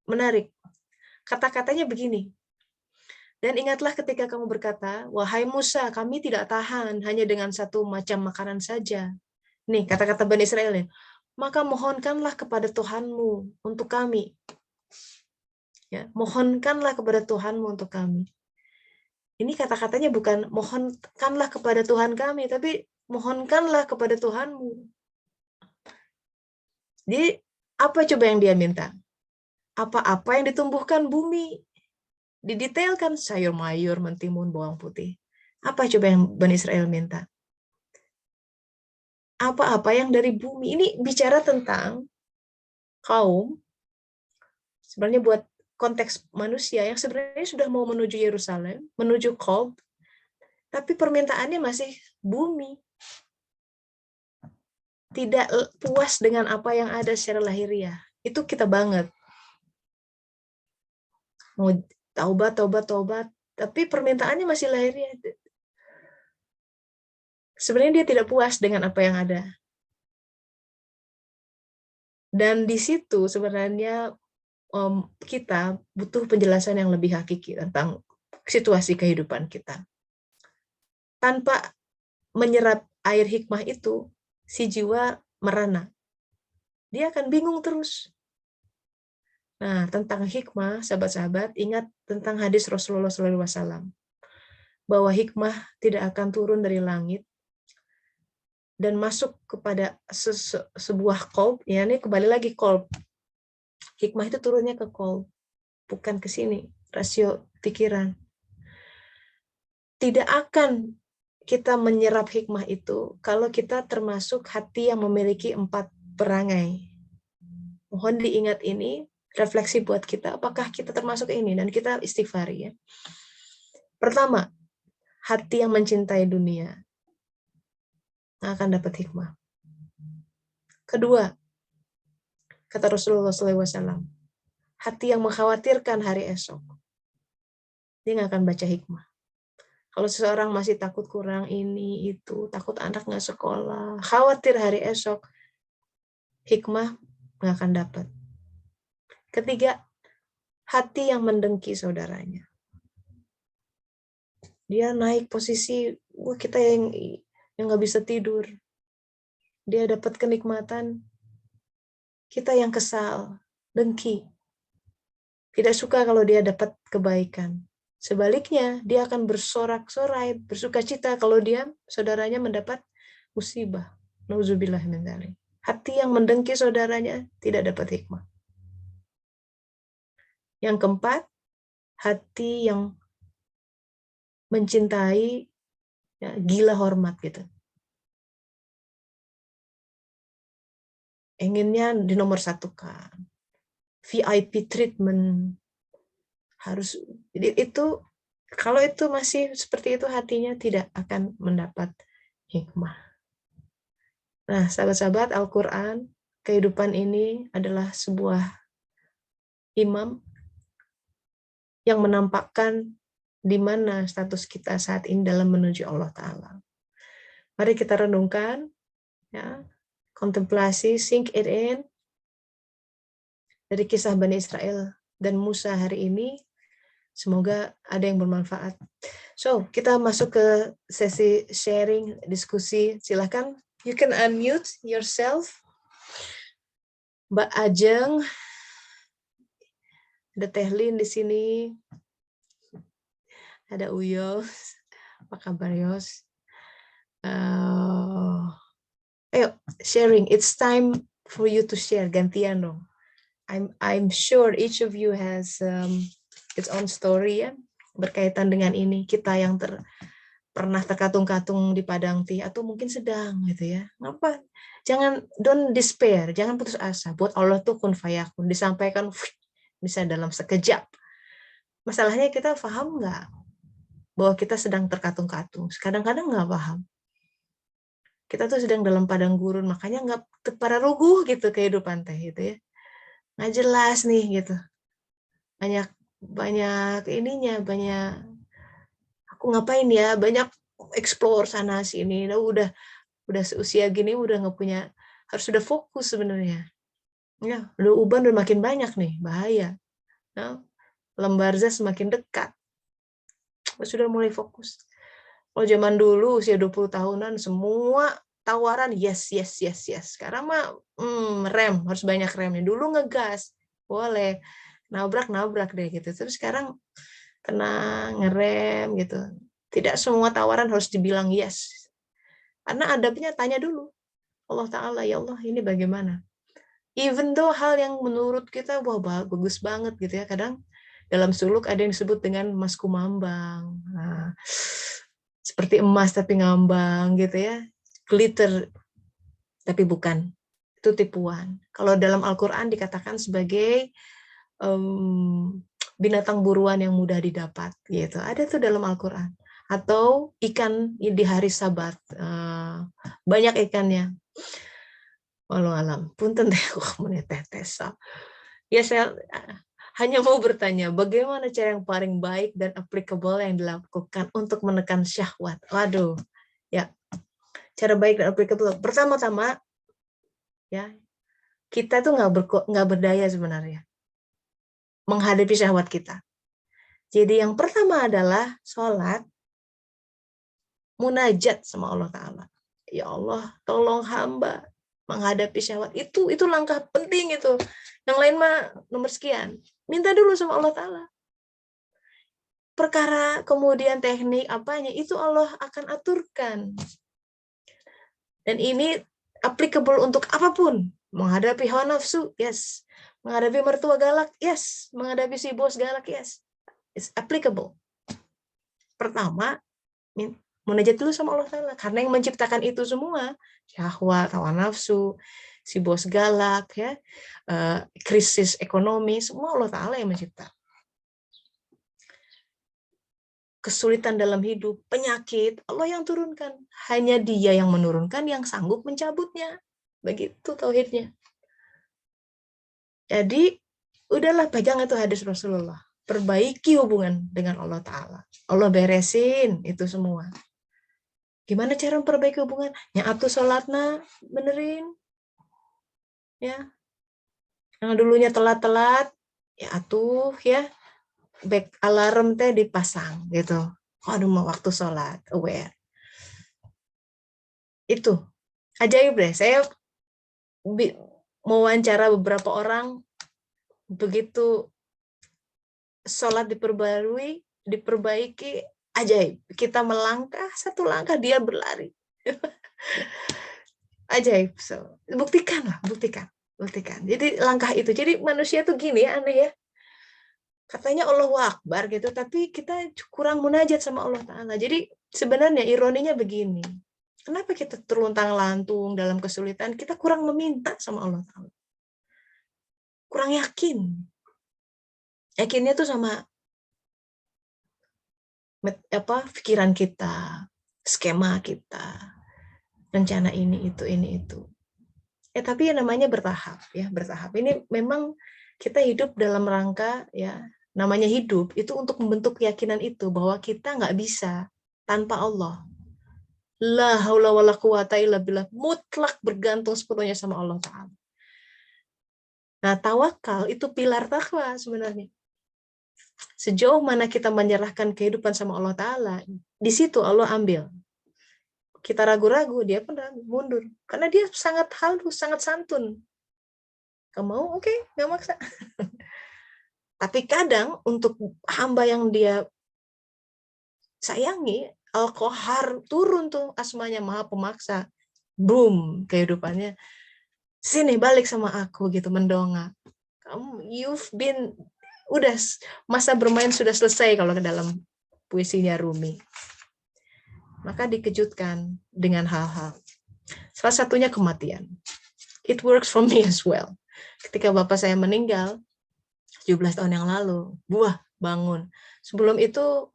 menarik. Kata-katanya begini. Dan ingatlah ketika kamu berkata, wahai Musa, kami tidak tahan hanya dengan satu macam makanan saja. Nih, kata-kata Bani Israel ini. Maka mohonkanlah kepada Tuhanmu untuk kami. Ya, mohonkanlah kepada Tuhanmu untuk kami. Ini kata-katanya bukan mohonkanlah kepada Tuhan kami, tapi mohonkanlah kepada Tuhanmu. Jadi, apa coba yang dia minta? Apa-apa yang ditumbuhkan bumi. Didetailkan sayur mayur, mentimun, bawang putih. Apa coba yang Bani Israel minta? Apa-apa yang dari bumi. Ini bicara tentang kaum, sebenarnya buat konteks manusia yang sebenarnya sudah mau menuju Yerusalem, menuju Qob, tapi permintaannya masih bumi. Tidak puas dengan apa yang ada secara lahiriah. Itu kita banget. Mau taubat, tapi permintaannya masih lahiriah. Sebenarnya dia tidak puas dengan apa yang ada. Dan di situ sebenarnya kita butuh penjelasan yang lebih hakiki tentang situasi kehidupan kita. Tanpa menyerap air hikmah itu, si jiwa merana. Dia akan bingung terus. Nah, tentang hikmah, sahabat-sahabat, ingat tentang hadis Rasulullah SAW. Bahwa hikmah tidak akan turun dari langit dan masuk kepada sebuah qalb, ya ini kembali lagi qalb. Hikmah itu turunnya ke qalb, bukan ke sini, rasio pikiran. tidak akan kita menyerap hikmah itu kalau kita termasuk hati yang memiliki 4 perangai. Mohon diingat ini, refleksi buat kita, apakah kita termasuk ini, dan kita istighfar ya. Pertama, hati yang mencintai dunia akan dapat hikmah. Kedua, kata Rasulullah SAW, hati yang mengkhawatirkan hari esok, dia nggak akan baca hikmah. Kalau seseorang masih takut kurang ini, itu, takut anak nggak sekolah, khawatir hari esok, hikmah nggak akan dapat. Ketiga, hati yang mendengki saudaranya. Dia naik posisi, wah kita yang nggak bisa tidur. Dia dapat kenikmatan, kita yang kesal, dengki. Tidak suka kalau dia dapat kebaikan. Sebaliknya, dia akan bersorak-sorai, bersukacita kalau dia, saudaranya mendapat musibah. Nauzubillah min dzalik. Hati yang mendengki saudaranya tidak dapat hikmah. Yang keempat, hati yang mencintai, ya, gila hormat gitu. Inginnya dinomorsatukan, VIP treatment, harus itu. Kalau itu masih seperti itu, hatinya tidak akan mendapat hikmah. Nah, sahabat-sahabat, Al-Quran, kehidupan ini adalah sebuah imam yang menampakkan di mana status kita saat ini dalam menuju Allah Ta'ala. Mari kita renungkan, ya, kontemplasi, sink it in, dari kisah Bani Israel dan Musa hari ini. Semoga ada yang bermanfaat. So, kita masuk ke sesi sharing, diskusi. Silakan, you can unmute yourself. Mbak Ajeng, ada Tehlin di sini, ada Uyo. Apa kabar, Yos? Ayo, sharing. It's time for you to share. Gantian dong. I'm sure each of you has its own story ya, berkaitan dengan ini. Kita yang pernah terkatung-katung di padang tih, atau mungkin sedang gitu ya. Ngapa? Jangan, don't despair, jangan putus asa. Buat Allah tuh kun fayakun, disampaikan bisa dalam sekejap. Masalahnya kita paham nggak bahwa kita sedang terkatung-katung? Kadang-kadang nggak paham. Kita tuh sedang dalam padang gurun, makanya nggak para ruguh gitu kehidupan teh gitu ya. Nggak jelas nih gitu. Banyak ininya, banyak aku ngapain ya, banyak explore sana sini. Nah, udah seusia gini udah nggak punya, harus sudah fokus sebenarnya. Ya, udah uban udah makin banyak nih, bahaya. Nah, lembarza semakin dekat. Sudah mulai fokus. Kalau zaman dulu usia 20 tahunan semua tawaran yes. Sekarang mah rem, harus banyak remnya. Dulu ngegas, boleh. Nabrak deh gitu. Terus sekarang tenang, ngerem gitu. Tidak semua tawaran harus dibilang yes. Karena adabnya tanya dulu. Allah Ta'ala, ya Allah ini bagaimana? Even though hal yang menurut kita, wah bagus banget gitu ya. Kadang dalam suluk ada yang disebut dengan emas kumambang. Nah, seperti emas tapi ngambang gitu ya. Glitter, tapi bukan. Itu tipuan. Kalau dalam Al-Quran dikatakan sebagai binatang buruan yang mudah didapat gitu. Ada tuh dalam Al-Quran. Atau ikan di hari Sabat, banyak ikannya. Walau alam, punten teh tetes. Ya, saya hanya mau bertanya, bagaimana cara yang paling baik dan applicable yang dilakukan untuk menekan syahwat? Waduh, ya, cara baik dan applicable. Pertama-tama, ya, kita tuh nggak berdaya sebenarnya menghadapi syahwat kita. Jadi yang pertama adalah sholat, munajat sama Allah Ta'ala. Ya Allah, tolong hamba menghadapi syahwat. Itu langkah penting itu. Yang lain mah nomor sekian. Minta dulu sama Allah Ta'ala. Perkara kemudian teknik apanya, itu Allah akan aturkan. Dan ini applicable untuk apapun. Menghadapi hawa nafsu, yes. Menghadapi mertua galak, yes. Menghadapi si bos galak, yes. It's applicable. Pertama, Munajat dulu sama Allah Ta'ala. Karena yang menciptakan itu semua, syahwat, hawa nafsu, si bos galak, ya, krisis ekonomi, semua Allah Ta'ala yang mencipta. Kesulitan dalam hidup, penyakit, Allah yang turunkan. Hanya Dia yang menurunkan, yang sanggup mencabutnya. Begitu tauhidnya. Jadi, udahlah pegang itu hadis Rasulullah. Perbaiki hubungan dengan Allah Ta'ala. Allah beresin itu semua. Gimana cara memperbaiki hubungan? Nyatu sholatna, benerin. Ya. Yang dulunya telat-telat, ya atuh ya. Back alarm teh dipasang gitu. Aduh mau waktu sholat, aware. Itu. Ajaib deh. Saya mewawancara beberapa orang, begitu sholat diperbaiki, ajaib. Kita melangkah, satu langkah dia berlari. Ajaib. So, buktikan. Jadi langkah itu. Jadi manusia tuh gini ya, aneh ya. Katanya Allahu Akbar gitu, tapi kita kurang munajat sama Allah Ta'ala. Jadi sebenarnya ironinya begini. Kenapa kita terluntang-lantung dalam kesulitan? Kita kurang meminta sama Allah Ta'ala. Kurang yakin. Yakinnya tuh sama pikiran kita, skema kita, rencana ini itu. Tapi namanya bertahap ya, bertahap. Ini memang kita hidup dalam rangka ya, namanya hidup itu untuk membentuk keyakinan itu bahwa kita nggak bisa tanpa Allah. La haula wala quwata illa billah, mutlak bergantung sepenuhnya sama Allah Ta'ala. Nah, tawakal itu pilar takwa sebenarnya. Sejauh mana kita menyerahkan kehidupan sama Allah Ta'ala, di situ Allah ambil. Kita ragu-ragu, dia pun ragu, mundur. Karena dia sangat halus, sangat santun. Kamu mau? Oke, nggak maksa. Tapi kadang untuk hamba yang dia sayangi, Al-Qahar turun tuh asmanya, Maha Pemaksa. Boom, kehidupannya. Sini balik sama aku gitu, mendongak. You've been, udah masa bermain sudah selesai kalau ke dalam puisinya Rumi. Maka dikejutkan dengan hal-hal. Salah satunya kematian. It works for me as well. Ketika bapak saya meninggal 17 tahun yang lalu, bangun. Sebelum itu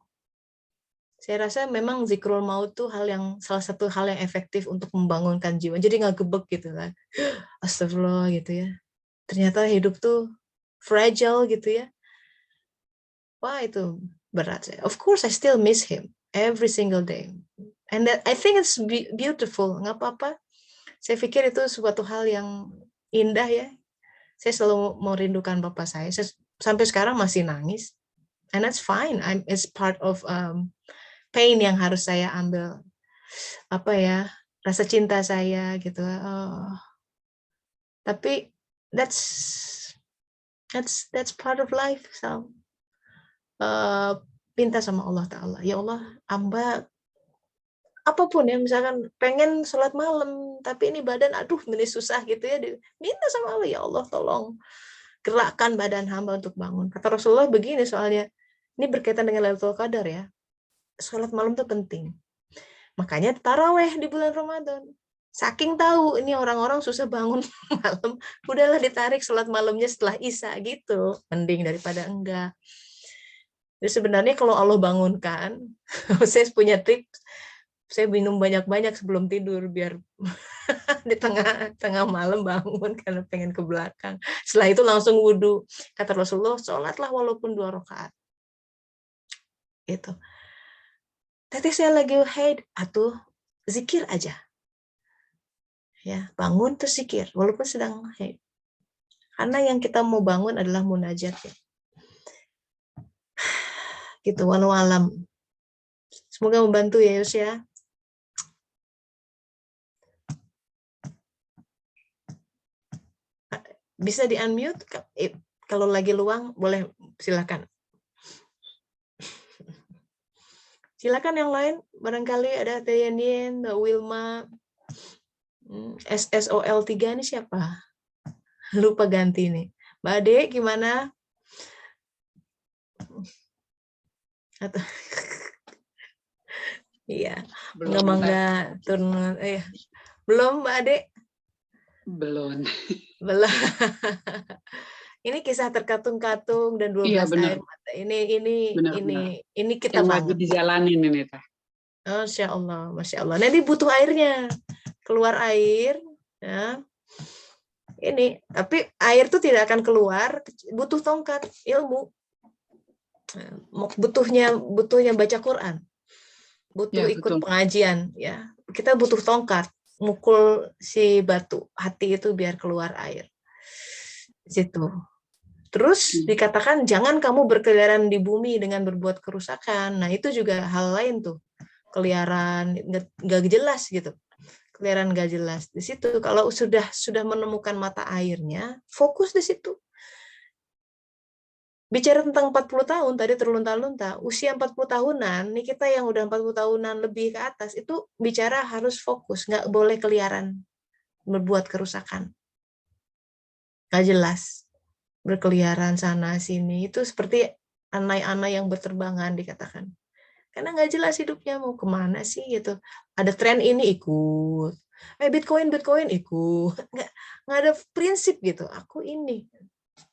saya rasa memang zikrul maut tuh salah satu hal yang efektif untuk membangunkan jiwa. Jadi nggak gebek gitu kan. Astagfirullah gitu ya. Ternyata hidup tuh fragile gitu ya. Wah, itu berat. Of course I still miss him every single day. And that, I think it's beautiful. Nggak apa-apa. Saya pikir itu suatu hal yang indah ya. Saya selalu merindukan bapak saya. Sampai sekarang masih nangis. And that's fine. It's part of pain yang harus saya ambil. Rasa cinta saya gitu. Tapi that's part of life. So, minta sama Allah Ta'ala. Ya Allah, hamba apapun ya, misalkan pengen sholat malam, tapi ini badan, ini susah gitu ya. Minta sama Allah, ya Allah tolong gerakkan badan hamba untuk bangun. Kata Rasulullah begini soalnya, ini berkaitan dengan Lailatul Qadar ya. Sholat malam itu penting. Makanya taraweh di bulan Ramadan. Saking tahu ini orang-orang susah bangun malam, udahlah ditarik sholat malamnya setelah Isya gitu. Mending daripada enggak. Jadi sebenarnya kalau Allah bangunkan, saya punya trik, saya minum banyak-banyak sebelum tidur biar di tengah malam bangun karena pengen ke belakang. Setelah itu langsung wudhu. Kata Rasulullah, sholatlah walaupun 2 rakaat. Gitu. Tadi saya lagi haid, zikir aja. Ya, bangun terus zikir walaupun sedang haid. Karena yang kita mau bangun adalah munajat ya. Gitu, walau alam. Semoga membantu ya Yus ya. Bisa di-unmute? Kalau lagi luang, boleh silakan. Silakan yang lain, barangkali ada Teyanien, Mbak Wilma, SSOL 3 ini siapa? Lupa ganti nih. Mbak Ade, gimana? Iya, Belum, mangga turun. Belum Mbak Ade? belum. Belum. Ini kisah terkatung-katung dan Iya 12 benar, air mata. benar. Ini kita Yang lagi banget. dijalanin ini teh. Masya Allah, Masya Allah. Nanti butuh airnya. Keluar air. Ya. Ini, tapi air tuh tidak akan keluar, butuh tongkat, ilmu. Butuhnya baca Quran. Butuh Ya ikut betul. pengajian. Ya, kita butuh tongkat. Mukul si batu hati itu biar keluar air. Di situ. Terus dikatakan jangan kamu berkeliaran di bumi dengan berbuat kerusakan. Nah itu juga hal lain tuh, keliaran nggak jelas gitu, keliaran nggak jelas. Di situ kalau sudah menemukan mata airnya, fokus di situ. Bicara tentang 40 tahun tadi terlunta-lunta, usia 40 tahunan, nih kita yang udah 40 tahunan lebih ke atas itu bicara harus fokus, nggak boleh keliaran berbuat kerusakan, nggak jelas. Berkeliaran sana sini itu seperti anai-anai yang berterbangan dikatakan, karena nggak jelas hidupnya mau kemana sih gitu. Ada tren ini ikut, Bitcoin ikut, nggak ada prinsip gitu. Aku ini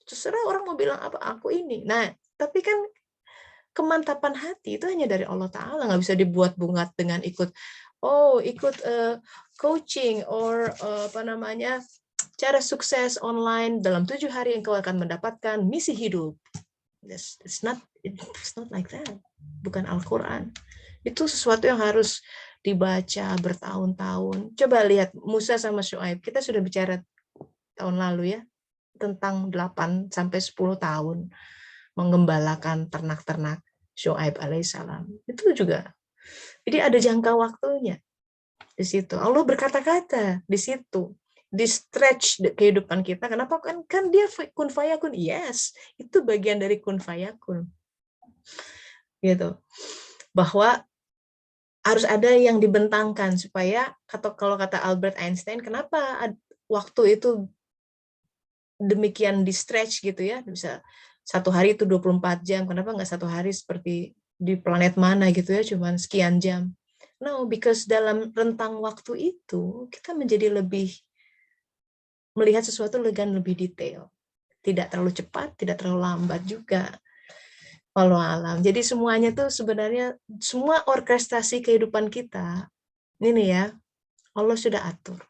terserah orang mau bilang apa, aku ini. Nah tapi kan kemantapan hati itu hanya dari Allah Ta'ala, nggak bisa dibuat bungat dengan ikut coaching or apa namanya, cara sukses online dalam 7 hari engkau akan mendapatkan misi hidup. It's not like that. Bukan Al-Quran. Itu sesuatu yang harus dibaca bertahun-tahun. Coba lihat Musa sama Syuaib. Kita sudah bicara tahun lalu ya, tentang 8 sampai 10 tahun menggembalakan ternak-ternak Syuaib alaihissalam. Itu juga. Jadi ada jangka waktunya di situ. Allah berkata-kata di situ, di stretch kehidupan kita. Kenapa? Kan dia kun fayakun. Yes, itu bagian dari kun fayakun. Gitu. Bahwa harus ada yang dibentangkan supaya, kalau kata Albert Einstein, kenapa waktu itu demikian di stretch gitu ya, bisa satu hari itu 24 jam, kenapa nggak satu hari seperti di planet mana gitu ya, cuman sekian jam. No, because dalam rentang waktu itu kita menjadi lebih melihat sesuatu dengan lebih detail. Tidak terlalu cepat, tidak terlalu lambat juga. Walau alam. Jadi semuanya tuh sebenarnya, semua orkestrasi kehidupan kita, ini ya, Allah sudah atur.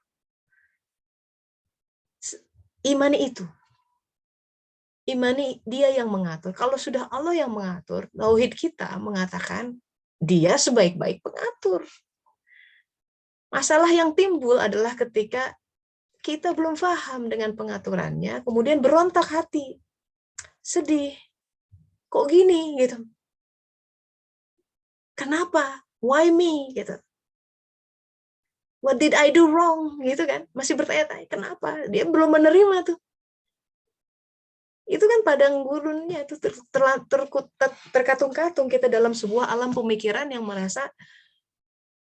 Imani itu. Imani dia yang mengatur. Kalau sudah Allah yang mengatur, tauhid kita mengatakan dia sebaik-baik pengatur. Masalah yang timbul adalah ketika kita belum paham dengan pengaturannya, kemudian berontak hati, sedih, kok gini gitu. Kenapa? Why me gitu. What did I do wrong gitu kan? Masih bertanya-tanya kenapa? Dia belum menerima tuh. Itu kan padang gurunnya itu terkatung-katung kita dalam sebuah alam pemikiran yang merasa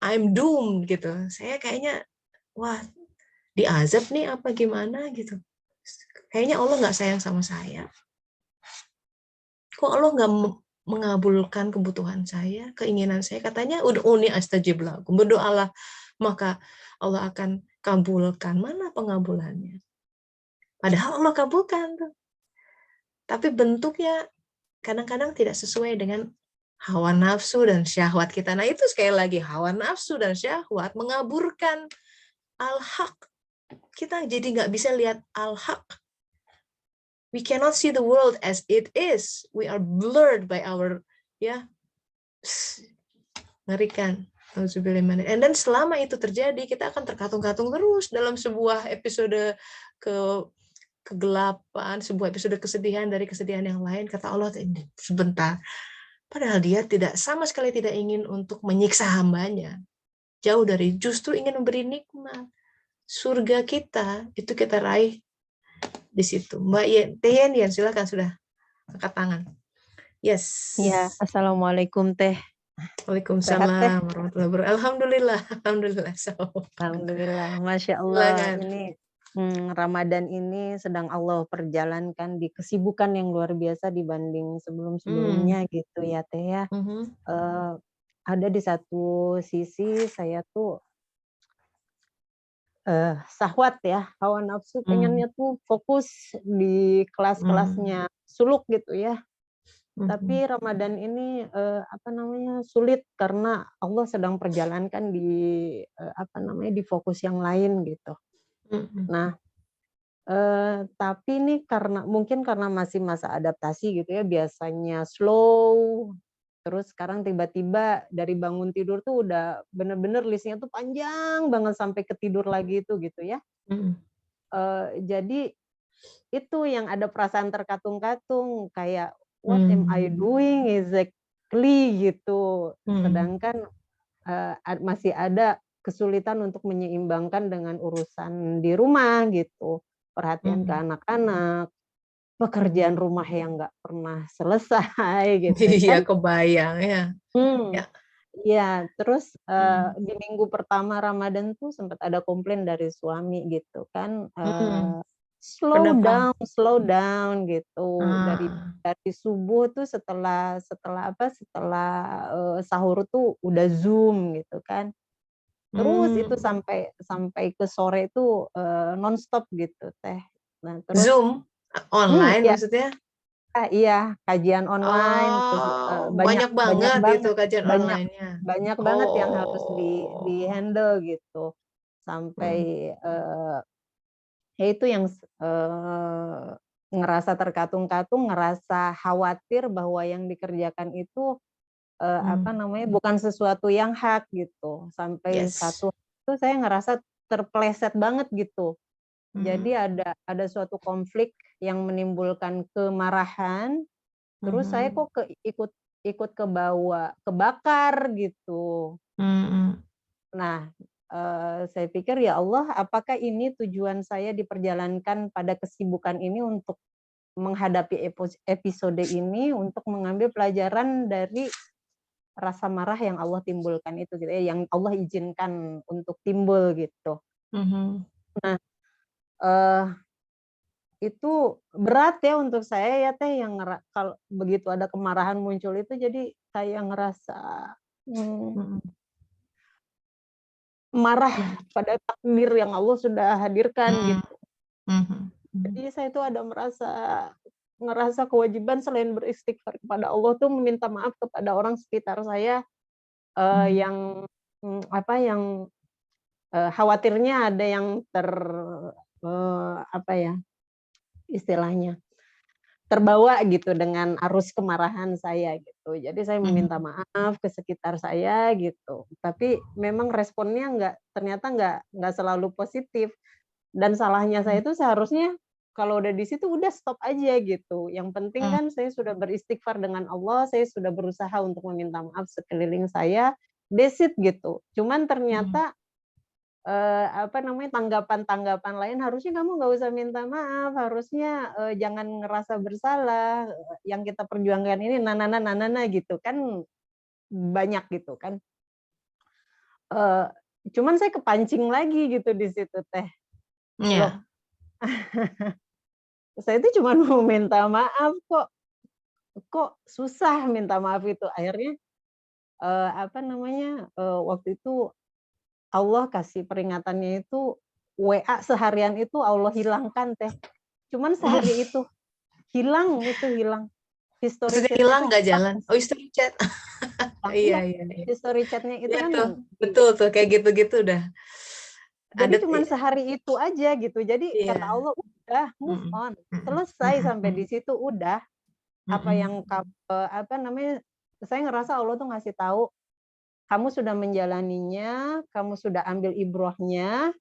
I'm doomed gitu. Saya kayaknya wah diazab nih apa gimana gitu. Kayaknya Allah nggak sayang sama saya. Kok Allah nggak mengabulkan kebutuhan saya, keinginan saya? Katanya ud'uni astajib lakum, berdoalah maka Allah akan kabulkan. Mana pengabulannya? Padahal Allah kabulkan tuh. Tapi bentuknya kadang-kadang tidak sesuai dengan hawa nafsu dan syahwat kita. Nah itu sekali lagi hawa nafsu dan syahwat mengaburkan al-haq. Kita jadi nggak bisa lihat al-haq. We cannot see the world as it is. We are blurred by our, ya, ngerikan. And then selama itu terjadi, kita akan terkatung-katung terus dalam sebuah episode kegelapan, sebuah episode kesedihan dari kesedihan yang lain. Kata Allah, sebentar. Padahal dia sama sekali tidak ingin untuk menyiksa hambanya. Jauh dari, justru ingin memberi nikmat. Surga kita, itu kita raih di situ. Mbak Yen, silakan sudah angkat tangan. Yes. Ya, assalamualaikum Teh. Waalaikumsalam warahmatullahi wabarakatuh. Alhamdulillah. Alhamdulillah, Masya Allah. Silakan. Ini Ramadan ini sedang Allah perjalankan di kesibukan yang luar biasa dibanding sebelum-sebelumnya gitu ya Teh ya. ada di satu sisi saya tuh syahwat ya, hawa nafsu pengennya tuh fokus di kelas-kelasnya suluk gitu ya. Tapi Ramadan ini sulit karena Allah sedang perjalankan di di fokus yang lain gitu. Nah, tapi ini mungkin karena masih masa adaptasi gitu ya, biasanya slow, terus sekarang tiba-tiba dari bangun tidur tuh udah bener-bener listnya tuh panjang banget sampai ketidur lagi itu gitu ya. Jadi itu yang ada perasaan terkatung-katung kayak what am I doing exactly gitu. Sedangkan masih ada kesulitan untuk menyeimbangkan dengan urusan di rumah gitu, perhatian ke anak-anak, pekerjaan rumah yang nggak pernah selesai gitu Iya, kan. kebayang ya. Ya. Ya, terus di minggu pertama Ramadan tuh sempat ada komplain dari suami gitu kan, slow down gitu. Dari subuh tuh setelah sahur tuh udah Zoom gitu kan. Terus itu sampai ke sore itu nonstop gitu Teh. Nah, terus Zoom online ya, maksudnya? iya, kajian online terus Banyak banget itu kajian online-nya. banyak banget yang harus di-handle gitu. Sampai ya itu yang ngerasa terkatung-katung, ngerasa khawatir bahwa yang dikerjakan itu bukan sesuatu yang hak gitu. Sampai satu itu saya ngerasa terpleset banget gitu. Jadi ada suatu konflik yang menimbulkan kemarahan, terus saya kok ikut kebakar gitu. Nah, saya pikir ya Allah, apakah ini tujuan saya diperjalankan pada kesibukan ini untuk menghadapi episode ini, untuk mengambil pelajaran dari rasa marah yang Allah timbulkan itu gitu ya, yang Allah izinkan untuk timbul gitu. Nah, itu berat ya untuk saya ya Teh, yang kalau begitu ada kemarahan muncul itu jadi kayak ngerasa marah pada takdir yang Allah sudah hadirkan gitu. Jadi saya itu ada ngerasa kewajiban selain beristighfar kepada Allah tuh meminta maaf kepada orang sekitar saya yang khawatirnya ada yang istilahnya terbawa gitu dengan arus kemarahan saya gitu. Jadi saya meminta maaf ke sekitar saya gitu. Tapi memang responnya ternyata nggak selalu positif. Dan salahnya saya itu seharusnya kalau udah di situ udah stop aja gitu. Yang penting kan saya sudah beristighfar dengan Allah, saya sudah berusaha untuk meminta maaf sekeliling saya, that's it gitu. Cuman ternyata tanggapan-tanggapan lain, harusnya kamu nggak usah minta maaf, harusnya jangan ngerasa bersalah, yang kita perjuangkan ini nanana gitu kan, banyak gitu kan. Cuman saya kepancing lagi gitu di situ Teh. Loh, saya itu cuma mau minta maaf kok susah minta maaf itu. Akhirnya waktu itu Allah kasih peringatannya itu, WA seharian itu Allah hilangkan Teh. Cuman sehari itu hilang. History chat hilang nggak jalan. Oh, history chat. Iya. History chatnya itu kan betul tuh kayak gitu-gitu udah. Jadi cuman sehari itu aja gitu. Jadi kata Allah udah move on, selesai sampai di situ udah. Apa yang saya ngerasa Allah tuh ngasih tahu, kamu sudah menjalaninya, kamu sudah ambil ibrohnya,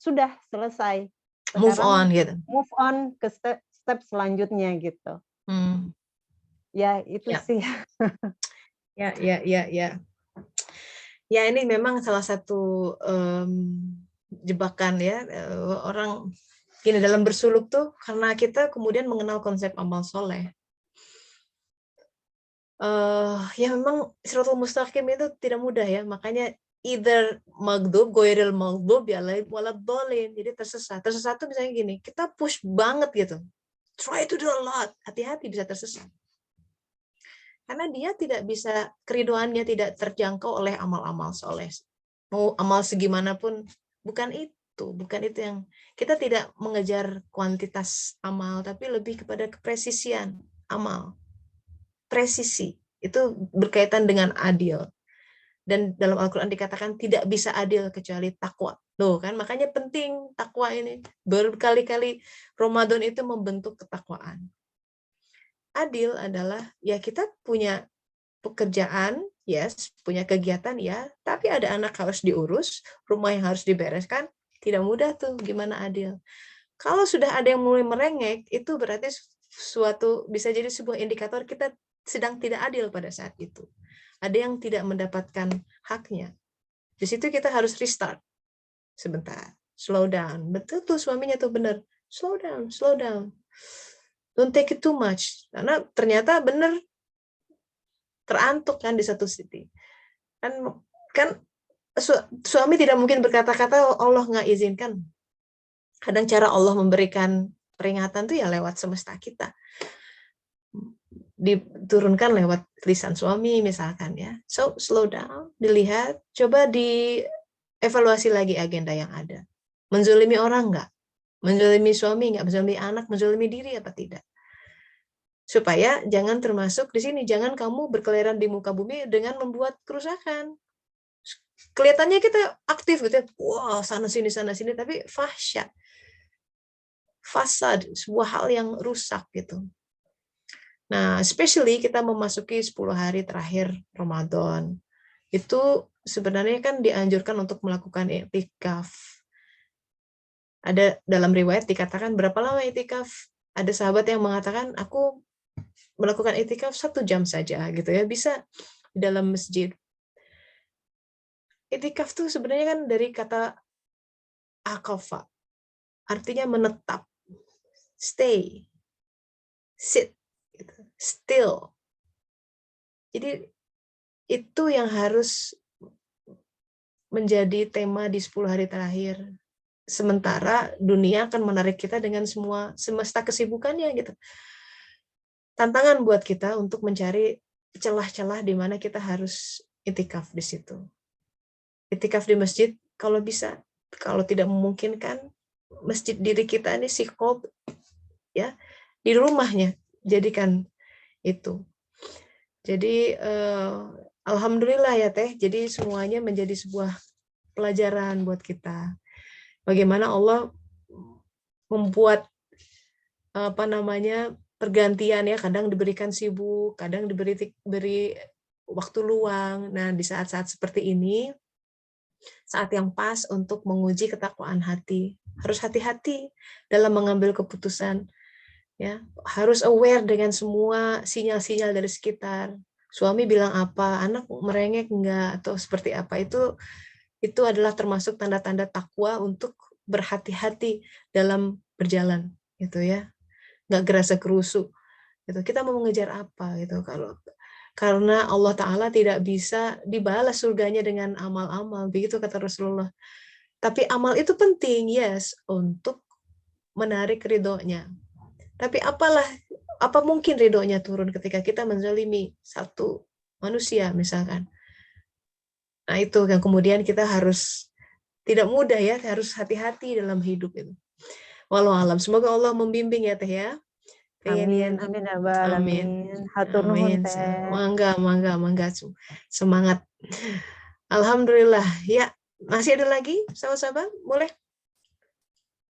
sudah selesai. Sekarang move on ke step selanjutnya gitu. Ya itu sih. Ya. Ya ini memang salah satu jebakan ya, orang gini dalam bersuluk tuh, karena kita kemudian mengenal konsep amal soleh. Ya memang Shirathul Mustaqim itu tidak mudah ya, makanya either maghdub, goiril maghdub, ya waladhdallin. Jadi tersesat tuh misalnya gini, kita push banget gitu, try to do a lot, hati-hati bisa tersesat. Karena dia tidak bisa, keridoannya tidak terjangkau oleh amal-amal soleh. Mau amal segimanapun, bukan itu yang kita tidak mengejar kuantitas amal, tapi lebih kepada kepresisian amal. Presisi itu berkaitan dengan adil. Dan dalam Al-Quran dikatakan tidak bisa adil kecuali takwa. Loh kan, makanya penting takwa ini. Berkali-kali Ramadan itu membentuk ketakwaan. Adil adalah ya kita punya pekerjaan, yes, punya kegiatan ya, tapi ada anak harus diurus, rumah yang harus dibereskan, tidak mudah tuh, gimana adil. Kalau sudah ada yang mulai merengek, itu berarti suatu bisa jadi sebuah indikator kita sedang tidak adil pada saat itu. Ada yang tidak mendapatkan haknya. Di situ kita harus restart. Sebentar, slow down. Betul tuh suaminya tuh benar. Slow down, slow down. Don't take it too much. Karena ternyata benar terantuk kan di satu sisi. Kan suami tidak mungkin berkata-kata Allah nggak izinkan. Kadang cara Allah memberikan peringatan tuh ya lewat semesta kita. Diturunkan lewat lisan suami misalkan ya. So slow down, dilihat, coba dievaluasi lagi agenda yang ada. Menzolimi orang nggak? Menzolimi suami nggak? Menzolimi anak? Menzolimi diri apa tidak? Supaya jangan termasuk di sini, jangan kamu berkeliaran di muka bumi dengan membuat kerusakan. Kelihatannya kita aktif gitu, wah sana sini, tapi fahsyat, fasad, sebuah hal yang rusak gitu. Nah, especially kita memasuki 10 hari terakhir Ramadan, itu sebenarnya kan dianjurkan untuk melakukan i'tikaf. Ada dalam riwayat dikatakan berapa lama i'tikaf? Ada sahabat yang mengatakan aku melakukan i'tikaf 1 jam saja gitu ya, bisa di dalam masjid. I'tikaf tuh sebenarnya kan dari kata aqafa, artinya menetap, stay, sit, gitu, still. Jadi itu yang harus menjadi tema di 10 hari terakhir. Sementara dunia akan menarik kita dengan semua semesta kesibukannya gitu. Tantangan buat kita untuk mencari celah-celah di mana kita harus i'tikaf di situ. I'tikaf di masjid kalau bisa, kalau tidak memungkinkan masjid diri kita ini siqob ya, di rumahnya jadikan itu. Jadi alhamdulillah ya Teh, jadi semuanya menjadi sebuah pelajaran buat kita. Bagaimana Allah membuat pergantian ya, kadang diberikan sibuk, kadang diberi waktu luang. Nah, di saat-saat seperti ini, saat yang pas untuk menguji ketakwaan hati. Harus hati-hati dalam mengambil keputusan. Ya, harus aware dengan semua sinyal-sinyal dari sekitar. Suami bilang apa, anak merengek enggak, atau seperti apa, itu adalah termasuk tanda-tanda takwa untuk berhati-hati dalam berjalan, gitu ya. Nggak gerasa gerusu gitu. Kita mau mengejar apa gitu, karena Allah Ta'ala tidak bisa dibalas surganya dengan amal-amal, begitu kata Rasulullah. Tapi amal itu penting, yes, untuk menarik ridhonya. Tapi apa mungkin ridhonya turun ketika kita menzalimi satu manusia misalkan. Nah itu yang kemudian kita harus tidak mudah ya, harus hati-hati dalam hidup itu. Walau alam, semoga Allah membimbing ya Teh ya. Amin, amin, amin. Hatur nuhun Teh. Mangga. Semangat. Alhamdulillah. Ya, masih ada lagi sahabat-sahabat? Boleh?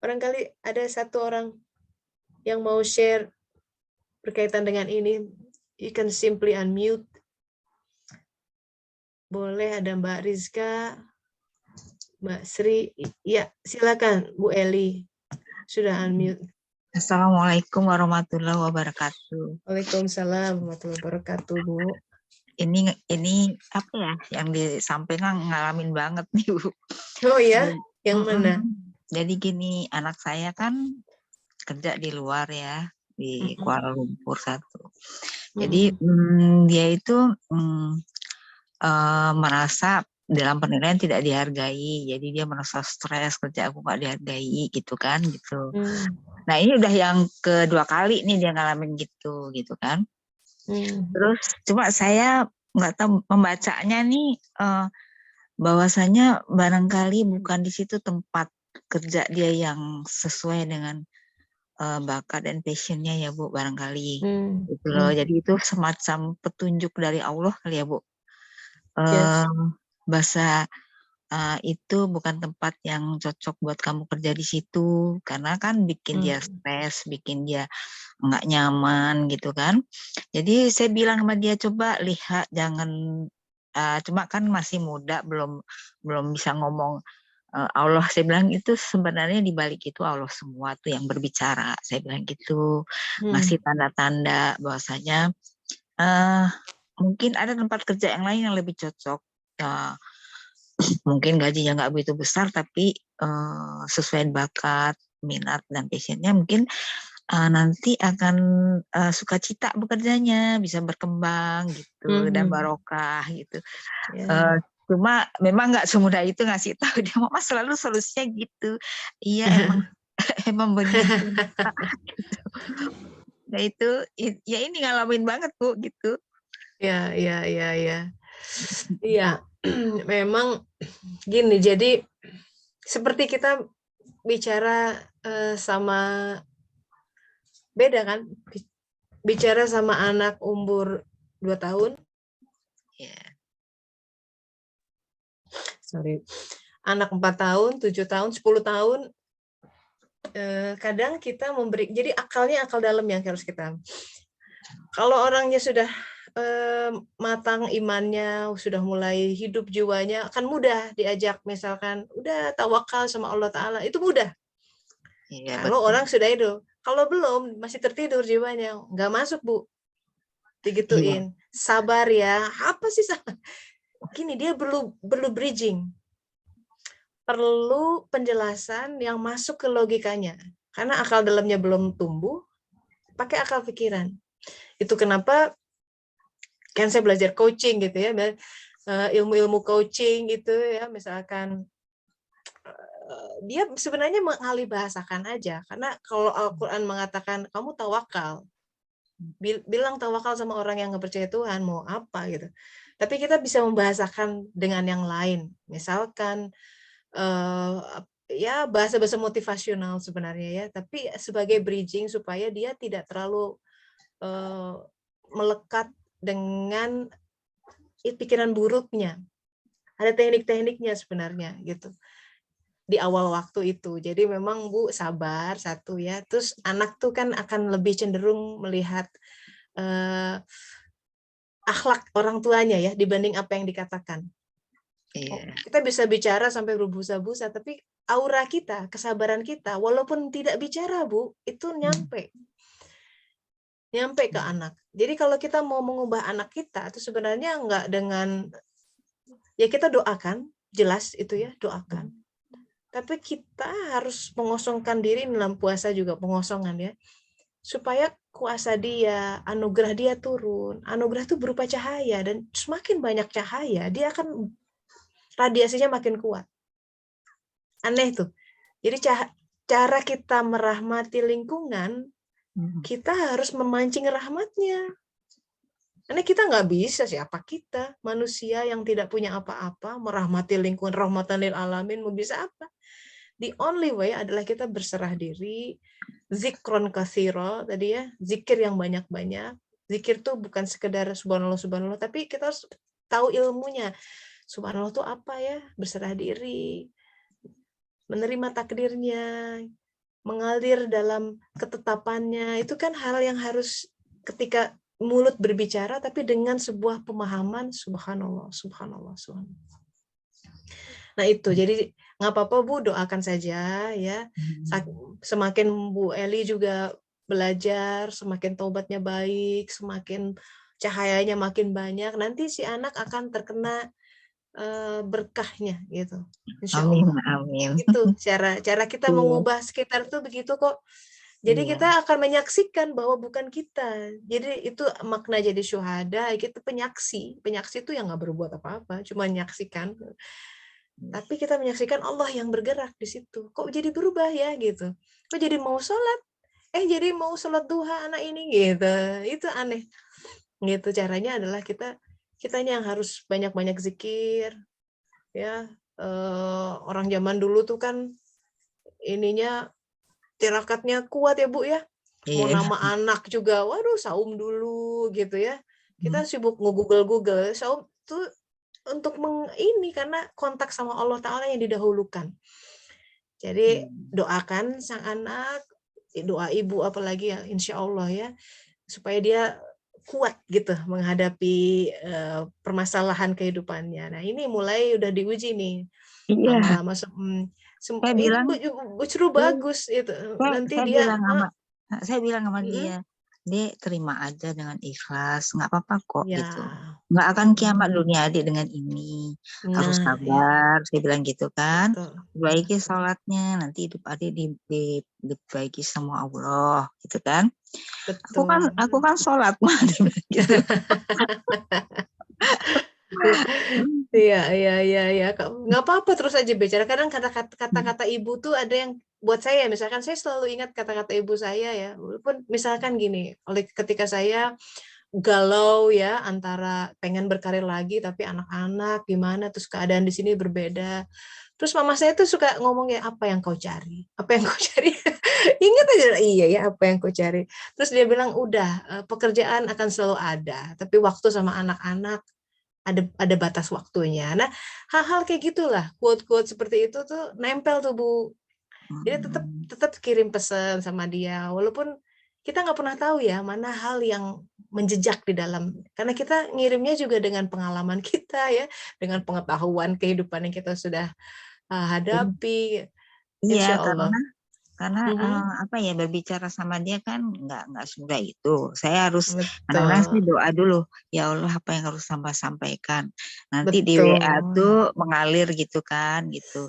Barangkali ada satu orang yang mau share berkaitan dengan ini. You can simply unmute. Boleh, ada Mbak Rizka, Mbak Sri. Ya, silakan Bu Eli. Sudah unmute. Assalamualaikum warahmatullahi wabarakatuh. Waalaikumsalam warahmatullahi wabarakatuh, Bu. Ini apa ya yang disampaikan ngalamin banget nih, Bu. Oh ya, yang mana? Jadi gini, anak saya kan kerja di luar ya, di Kuala Lumpur satu. Jadi dia itu merasa dalam penilaian tidak dihargai, jadi dia merasa stres, kerja aku nggak dihargai gitu kan gitu. Nah ini udah yang kedua kali nih dia ngalamin gitu kan. Terus cuma saya nggak tahu membacanya nih bahwasanya barangkali bukan di situ tempat kerja dia yang sesuai dengan bakat dan passionnya ya Bu, barangkali gitu loh. Jadi itu semacam petunjuk dari Allah kali ya Bu. Yes. Bahasa itu bukan tempat yang cocok buat kamu kerja di situ, karena kan bikin dia stres, bikin dia nggak nyaman gitu kan. Jadi saya bilang sama dia, coba lihat, jangan cuma kan masih muda, belum bisa ngomong Allah. Saya bilang itu sebenarnya di balik itu Allah semua tuh yang berbicara. Saya bilang gitu, ngasih tanda-tanda bahwasanya mungkin ada tempat kerja yang lain yang lebih cocok. Mungkin gajinya nggak begitu besar, tapi sesuai bakat, minat, dan passionnya mungkin nanti akan sukacita bekerjanya, bisa berkembang gitu, dan barokah gitu. Cuma memang nggak semudah itu ngasih tahu dia, Mama selalu solusinya gitu. Iya emang emang begitu. Nah itu ya ini ngalamin banget Bu gitu. Ya. Iya, memang gini. Jadi seperti kita bicara sama, beda kan? Bicara sama anak umur 2 tahun. Sorry. Anak 4 tahun, 7 tahun, 10 tahun. Kadang kita memberi, jadi akalnya akal dalam yang harus kita. Kalau orangnya sudah matang imannya, sudah mulai hidup jiwanya, akan mudah diajak, misalkan udah tawakal sama Allah Ta'ala, itu mudah. Kalau orang sudah itu, kalau belum masih tertidur jiwanya, nggak masuk Bu, digituin. Sabar ya, apa sih sabar? Gini, dia perlu bridging, perlu penjelasan yang masuk ke logikanya, karena akal dalamnya belum tumbuh. Pakai akal pikiran. Itu kenapa kan saya belajar coaching gitu ya, ilmu-ilmu coaching gitu ya, misalkan dia sebenarnya mengalih bahasakan aja, karena kalau Al-Quran mengatakan kamu tawakal, bilang tawakal sama orang yang nggak percaya Tuhan, mau apa gitu. Tapi kita bisa membahasakan dengan yang lain, misalkan ya bahasa-bahasa motivasional sebenarnya ya, tapi sebagai bridging supaya dia tidak terlalu melekat dengan pikiran buruknya. Ada teknik-tekniknya sebenarnya gitu di awal waktu itu. Jadi memang Bu sabar satu ya. Terus anak tuh kan akan lebih cenderung melihat akhlak orang tuanya ya dibanding apa yang dikatakan. Kita bisa bicara sampai berbusa-busa, tapi aura kita, kesabaran kita, walaupun tidak bicara Bu, itu nyampe ke anak. Jadi kalau kita mau mengubah anak kita, itu sebenarnya enggak dengan, ya kita doakan, jelas itu ya, doakan. Tapi kita harus mengosongkan diri dalam puasa juga, pengosongan ya. Supaya kuasa dia, anugerah dia turun. Anugerah itu berupa cahaya, dan semakin banyak cahaya, dia akan radiasinya makin kuat. Aneh tuh. Jadi cara kita merahmati lingkungan, kita harus memancing rahmatnya. Karena kita nggak bisa, siapa kita, manusia yang tidak punya apa-apa, merahmati lingkungan, rahmatan lil alamin, mau bisa apa? The only way adalah kita berserah diri, zikron katsira, tadi ya, zikir yang banyak-banyak. Zikir tuh bukan sekedar subhanallah, subhanallah, tapi kita harus tahu ilmunya. Subhanallah tuh apa ya? Berserah diri, menerima takdirnya, mengalir dalam ketetapannya. Itu kan hal yang harus ketika mulut berbicara, tapi dengan sebuah pemahaman subhanallah, subhanallah, subhanallah. Nah itu, jadi nggak apa-apa Bu, doakan saja ya. Semakin Bu Eli juga belajar, semakin taubatnya baik, semakin cahayanya makin banyak, nanti si anak akan terkena berkahnya gitu. Insya Allah. Amin. Itu cara kita mengubah sekitar tuh begitu kok. Jadi kita akan menyaksikan bahwa bukan kita. Jadi itu makna jadi syuhada, kita penyaksi. Penyaksi itu yang nggak berbuat apa-apa, cuma menyaksikan. Tapi kita menyaksikan Allah yang bergerak di situ. Kok jadi berubah ya gitu. Kok jadi mau sholat? Jadi mau sholat duha anak ini gitu. Itu aneh. Gitu caranya adalah kitanya yang harus banyak-banyak zikir, ya. Orang zaman dulu tuh kan ininya tirakatnya kuat ya Bu ya. Mau Iya. nama anak juga, waduh saum dulu gitu ya. Kita sibuk nge-google saum tuh untuk ini karena kontak sama Allah Ta'ala yang didahulukan. Jadi doakan sang anak, doa ibu apalagi ya insya Allah ya, supaya dia kuat gitu menghadapi permasalahan kehidupannya. Nah ini mulai udah diuji nih, Iya. lama-lama Saya bilang, justru bagus itu nanti saya dia bilang sama dia, Dek terima aja dengan ikhlas, nggak apa-apa kok ya. gitu. Nggak akan kiamat dunia adik dengan ini. Harus Nah, sabar, saya bilang gitu kan. betul. Perbaiki sholatnya, nanti hidup adik diperbaiki sama Allah, gitu kan. Betul. Aku kan sholat mah, gitu. Iya. Nggak apa-apa terus aja bicara. Kadang kata-kata ibu tuh ada yang buat saya, misalkan saya selalu ingat kata-kata ibu saya ya. Walaupun misalkan gini, ketika saya galau ya antara pengen berkarir lagi tapi anak-anak gimana, terus keadaan di sini berbeda. Terus mama saya tuh suka ngomong ya, apa yang kau cari? Apa yang kau cari? Ingat aja, iya ya, apa yang kau cari? Terus dia bilang, udah, pekerjaan akan selalu ada, tapi waktu sama anak-anak ada batas waktunya. Nah, hal-hal kayak gitulah, quote-quote seperti itu tuh nempel tuh Bu. Jadi tetap kirim pesan sama dia, walaupun kita nggak pernah tahu ya mana hal yang menjejak di dalam, karena kita ngirimnya juga dengan pengalaman kita ya, dengan pengetahuan kehidupan yang kita sudah hadapi, Iya, insya Allah. karena apa ya, berbicara sama dia kan nggak semudah itu. Saya harus kadang-kadang sih doa dulu, ya Allah apa yang harus hamba sampaikan. Nanti di WA tuh mengalir gitu kan, gitu.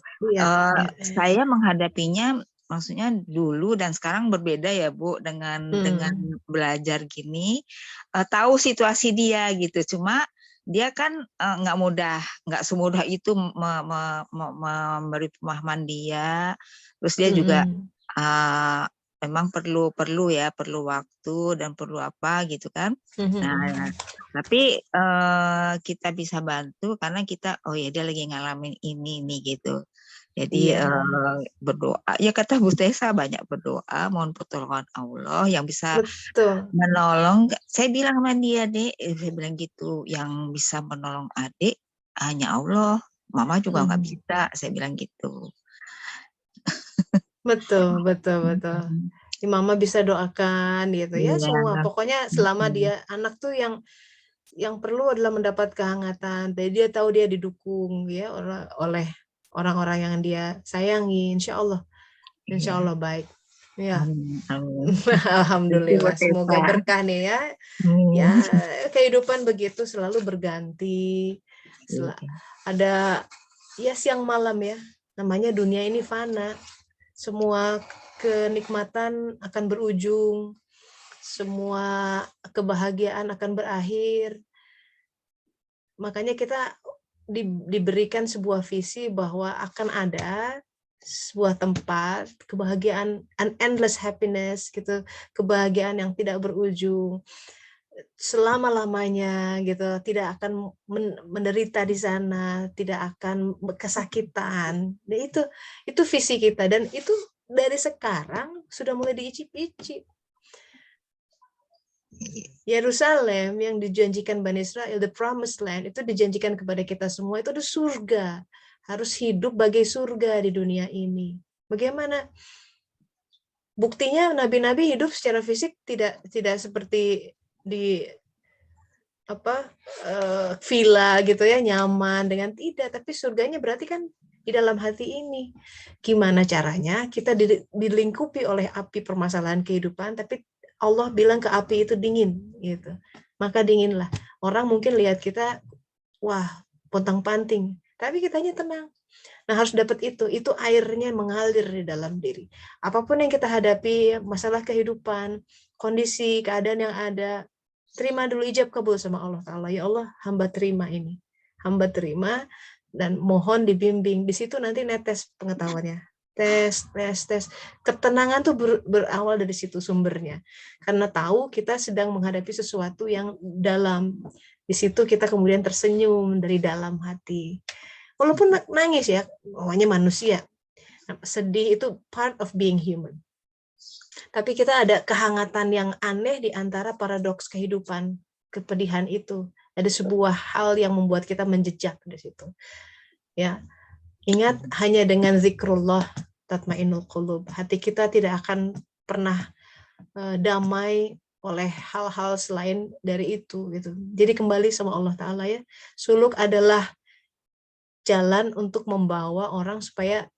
Saya menghadapinya, maksudnya dulu dan sekarang berbeda ya Bu, dengan belajar gini, tahu situasi dia gitu. Cuma dia kan nggak semudah itu memberi pemahaman dia. Terus dia juga memang perlu waktu dan perlu apa gitu kan. Nah, tapi kita bisa bantu karena kita, oh ya dia lagi ngalamin ini nih gitu. Jadi berdoa, ya kata Bu Tessa, banyak berdoa, mohon pertolongan Allah yang bisa menolong. Saya bilang sama dia, Dek, saya bilang gitu, yang bisa menolong adik hanya Allah, Mama juga nggak bisa, saya bilang gitu. Betul. Mama bisa doakan gitu ya, semua. Pokoknya selama dia anak tuh yang perlu adalah mendapat kehangatan. Jadi dia tahu dia didukung ya oleh orang-orang yang dia sayangi. Insya Allah baik. Ya. Alhamdulillah. Semoga berkah nih ya. Ya, kehidupan begitu selalu berganti. Ada ya siang malam ya. Namanya dunia ini fana. Semua kenikmatan akan berujung, semua kebahagiaan akan berakhir. Makanya kita diberikan sebuah visi bahwa akan ada sebuah tempat kebahagiaan, an endless happiness gitu, kebahagiaan yang tidak berujung selama-lamanya gitu, tidak akan menderita di sana, tidak akan kesakitan. Nah, itu visi kita dan itu dari sekarang sudah mulai diicip-icip. Yerusalem yang dijanjikan Bani Israel, the promised land, itu dijanjikan kepada kita semua, itu ada surga. Harus hidup bagai surga di dunia ini. Bagaimana? Buktinya nabi-nabi hidup secara fisik tidak seperti di villa gitu ya, nyaman dengan tidak, tapi surganya berarti kan di dalam hati ini. Gimana caranya kita dilingkupi oleh api permasalahan kehidupan, tapi Allah bilang ke api itu dingin gitu. Maka dinginlah. Orang mungkin lihat kita, wah, pontang-panting, tapi kitanya tenang. Nah, harus dapat itu airnya mengalir di dalam diri. Apapun yang kita hadapi, masalah kehidupan, kondisi, keadaan yang ada, terima dulu, ijab kabul sama Allah Ta'ala. Ya Allah, hamba terima ini. Hamba terima dan mohon dibimbing. Di situ nanti netes pengetahuannya. tes. Ketenangan tuh berawal dari situ sumbernya. Karena tahu kita sedang menghadapi sesuatu yang dalam. Di situ kita kemudian tersenyum dari dalam hati. Walaupun nangis ya, namanya manusia. Sedih itu part of being human. Tapi kita ada kehangatan yang aneh di antara paradoks kehidupan, kepedihan itu. Ada sebuah hal yang membuat kita menjejak di situ. Ya. Ingat, hanya dengan zikrullah tatmainnul qulub. Hati kita tidak akan pernah damai oleh hal-hal selain dari itu gitu. Jadi kembali sama Allah Ta'ala ya. Suluk adalah jalan untuk membawa orang supaya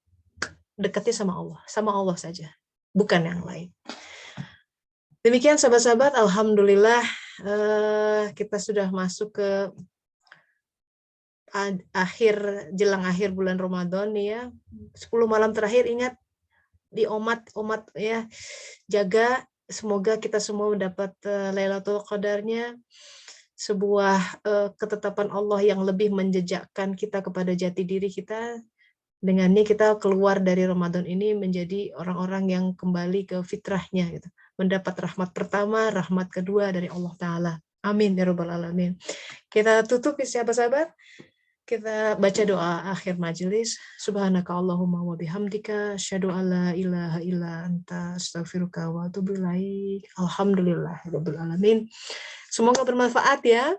dekatnya sama Allah saja, bukan yang lain. Demikian sahabat-sahabat, alhamdulillah kita sudah masuk ke jelang akhir bulan Ramadan nih ya. 10 malam terakhir, ingat di omat ya, jaga semoga kita semua mendapat Lailatul Qadarnya, sebuah ketetapan Allah yang lebih menjejakkan kita kepada jati diri kita. Dengannya kita keluar dari Ramadan ini menjadi orang-orang yang kembali ke fitrahnya gitu. Mendapat rahmat pertama, rahmat kedua dari Allah Ta'ala. Amin ya rabbal alamin. Kita tutup ya sahabat-sahabat. Kita baca doa akhir majelis. Subhanaka Allahumma wa bihamdika asyhadu an la ilaha illa anta astaghfiruka wa atubu ilaik. Alhamdulillahirabbil alamin. Semoga bermanfaat ya.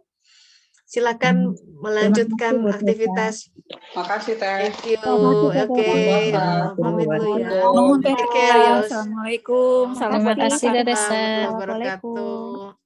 Silakan melanjutkan aktivitas. Makasih Teh. Thank you. Oke. Pamit dulu ya. Take care, Yos. Assalamualaikum. Terima kasih, Salam Desa. Assalamualaikum.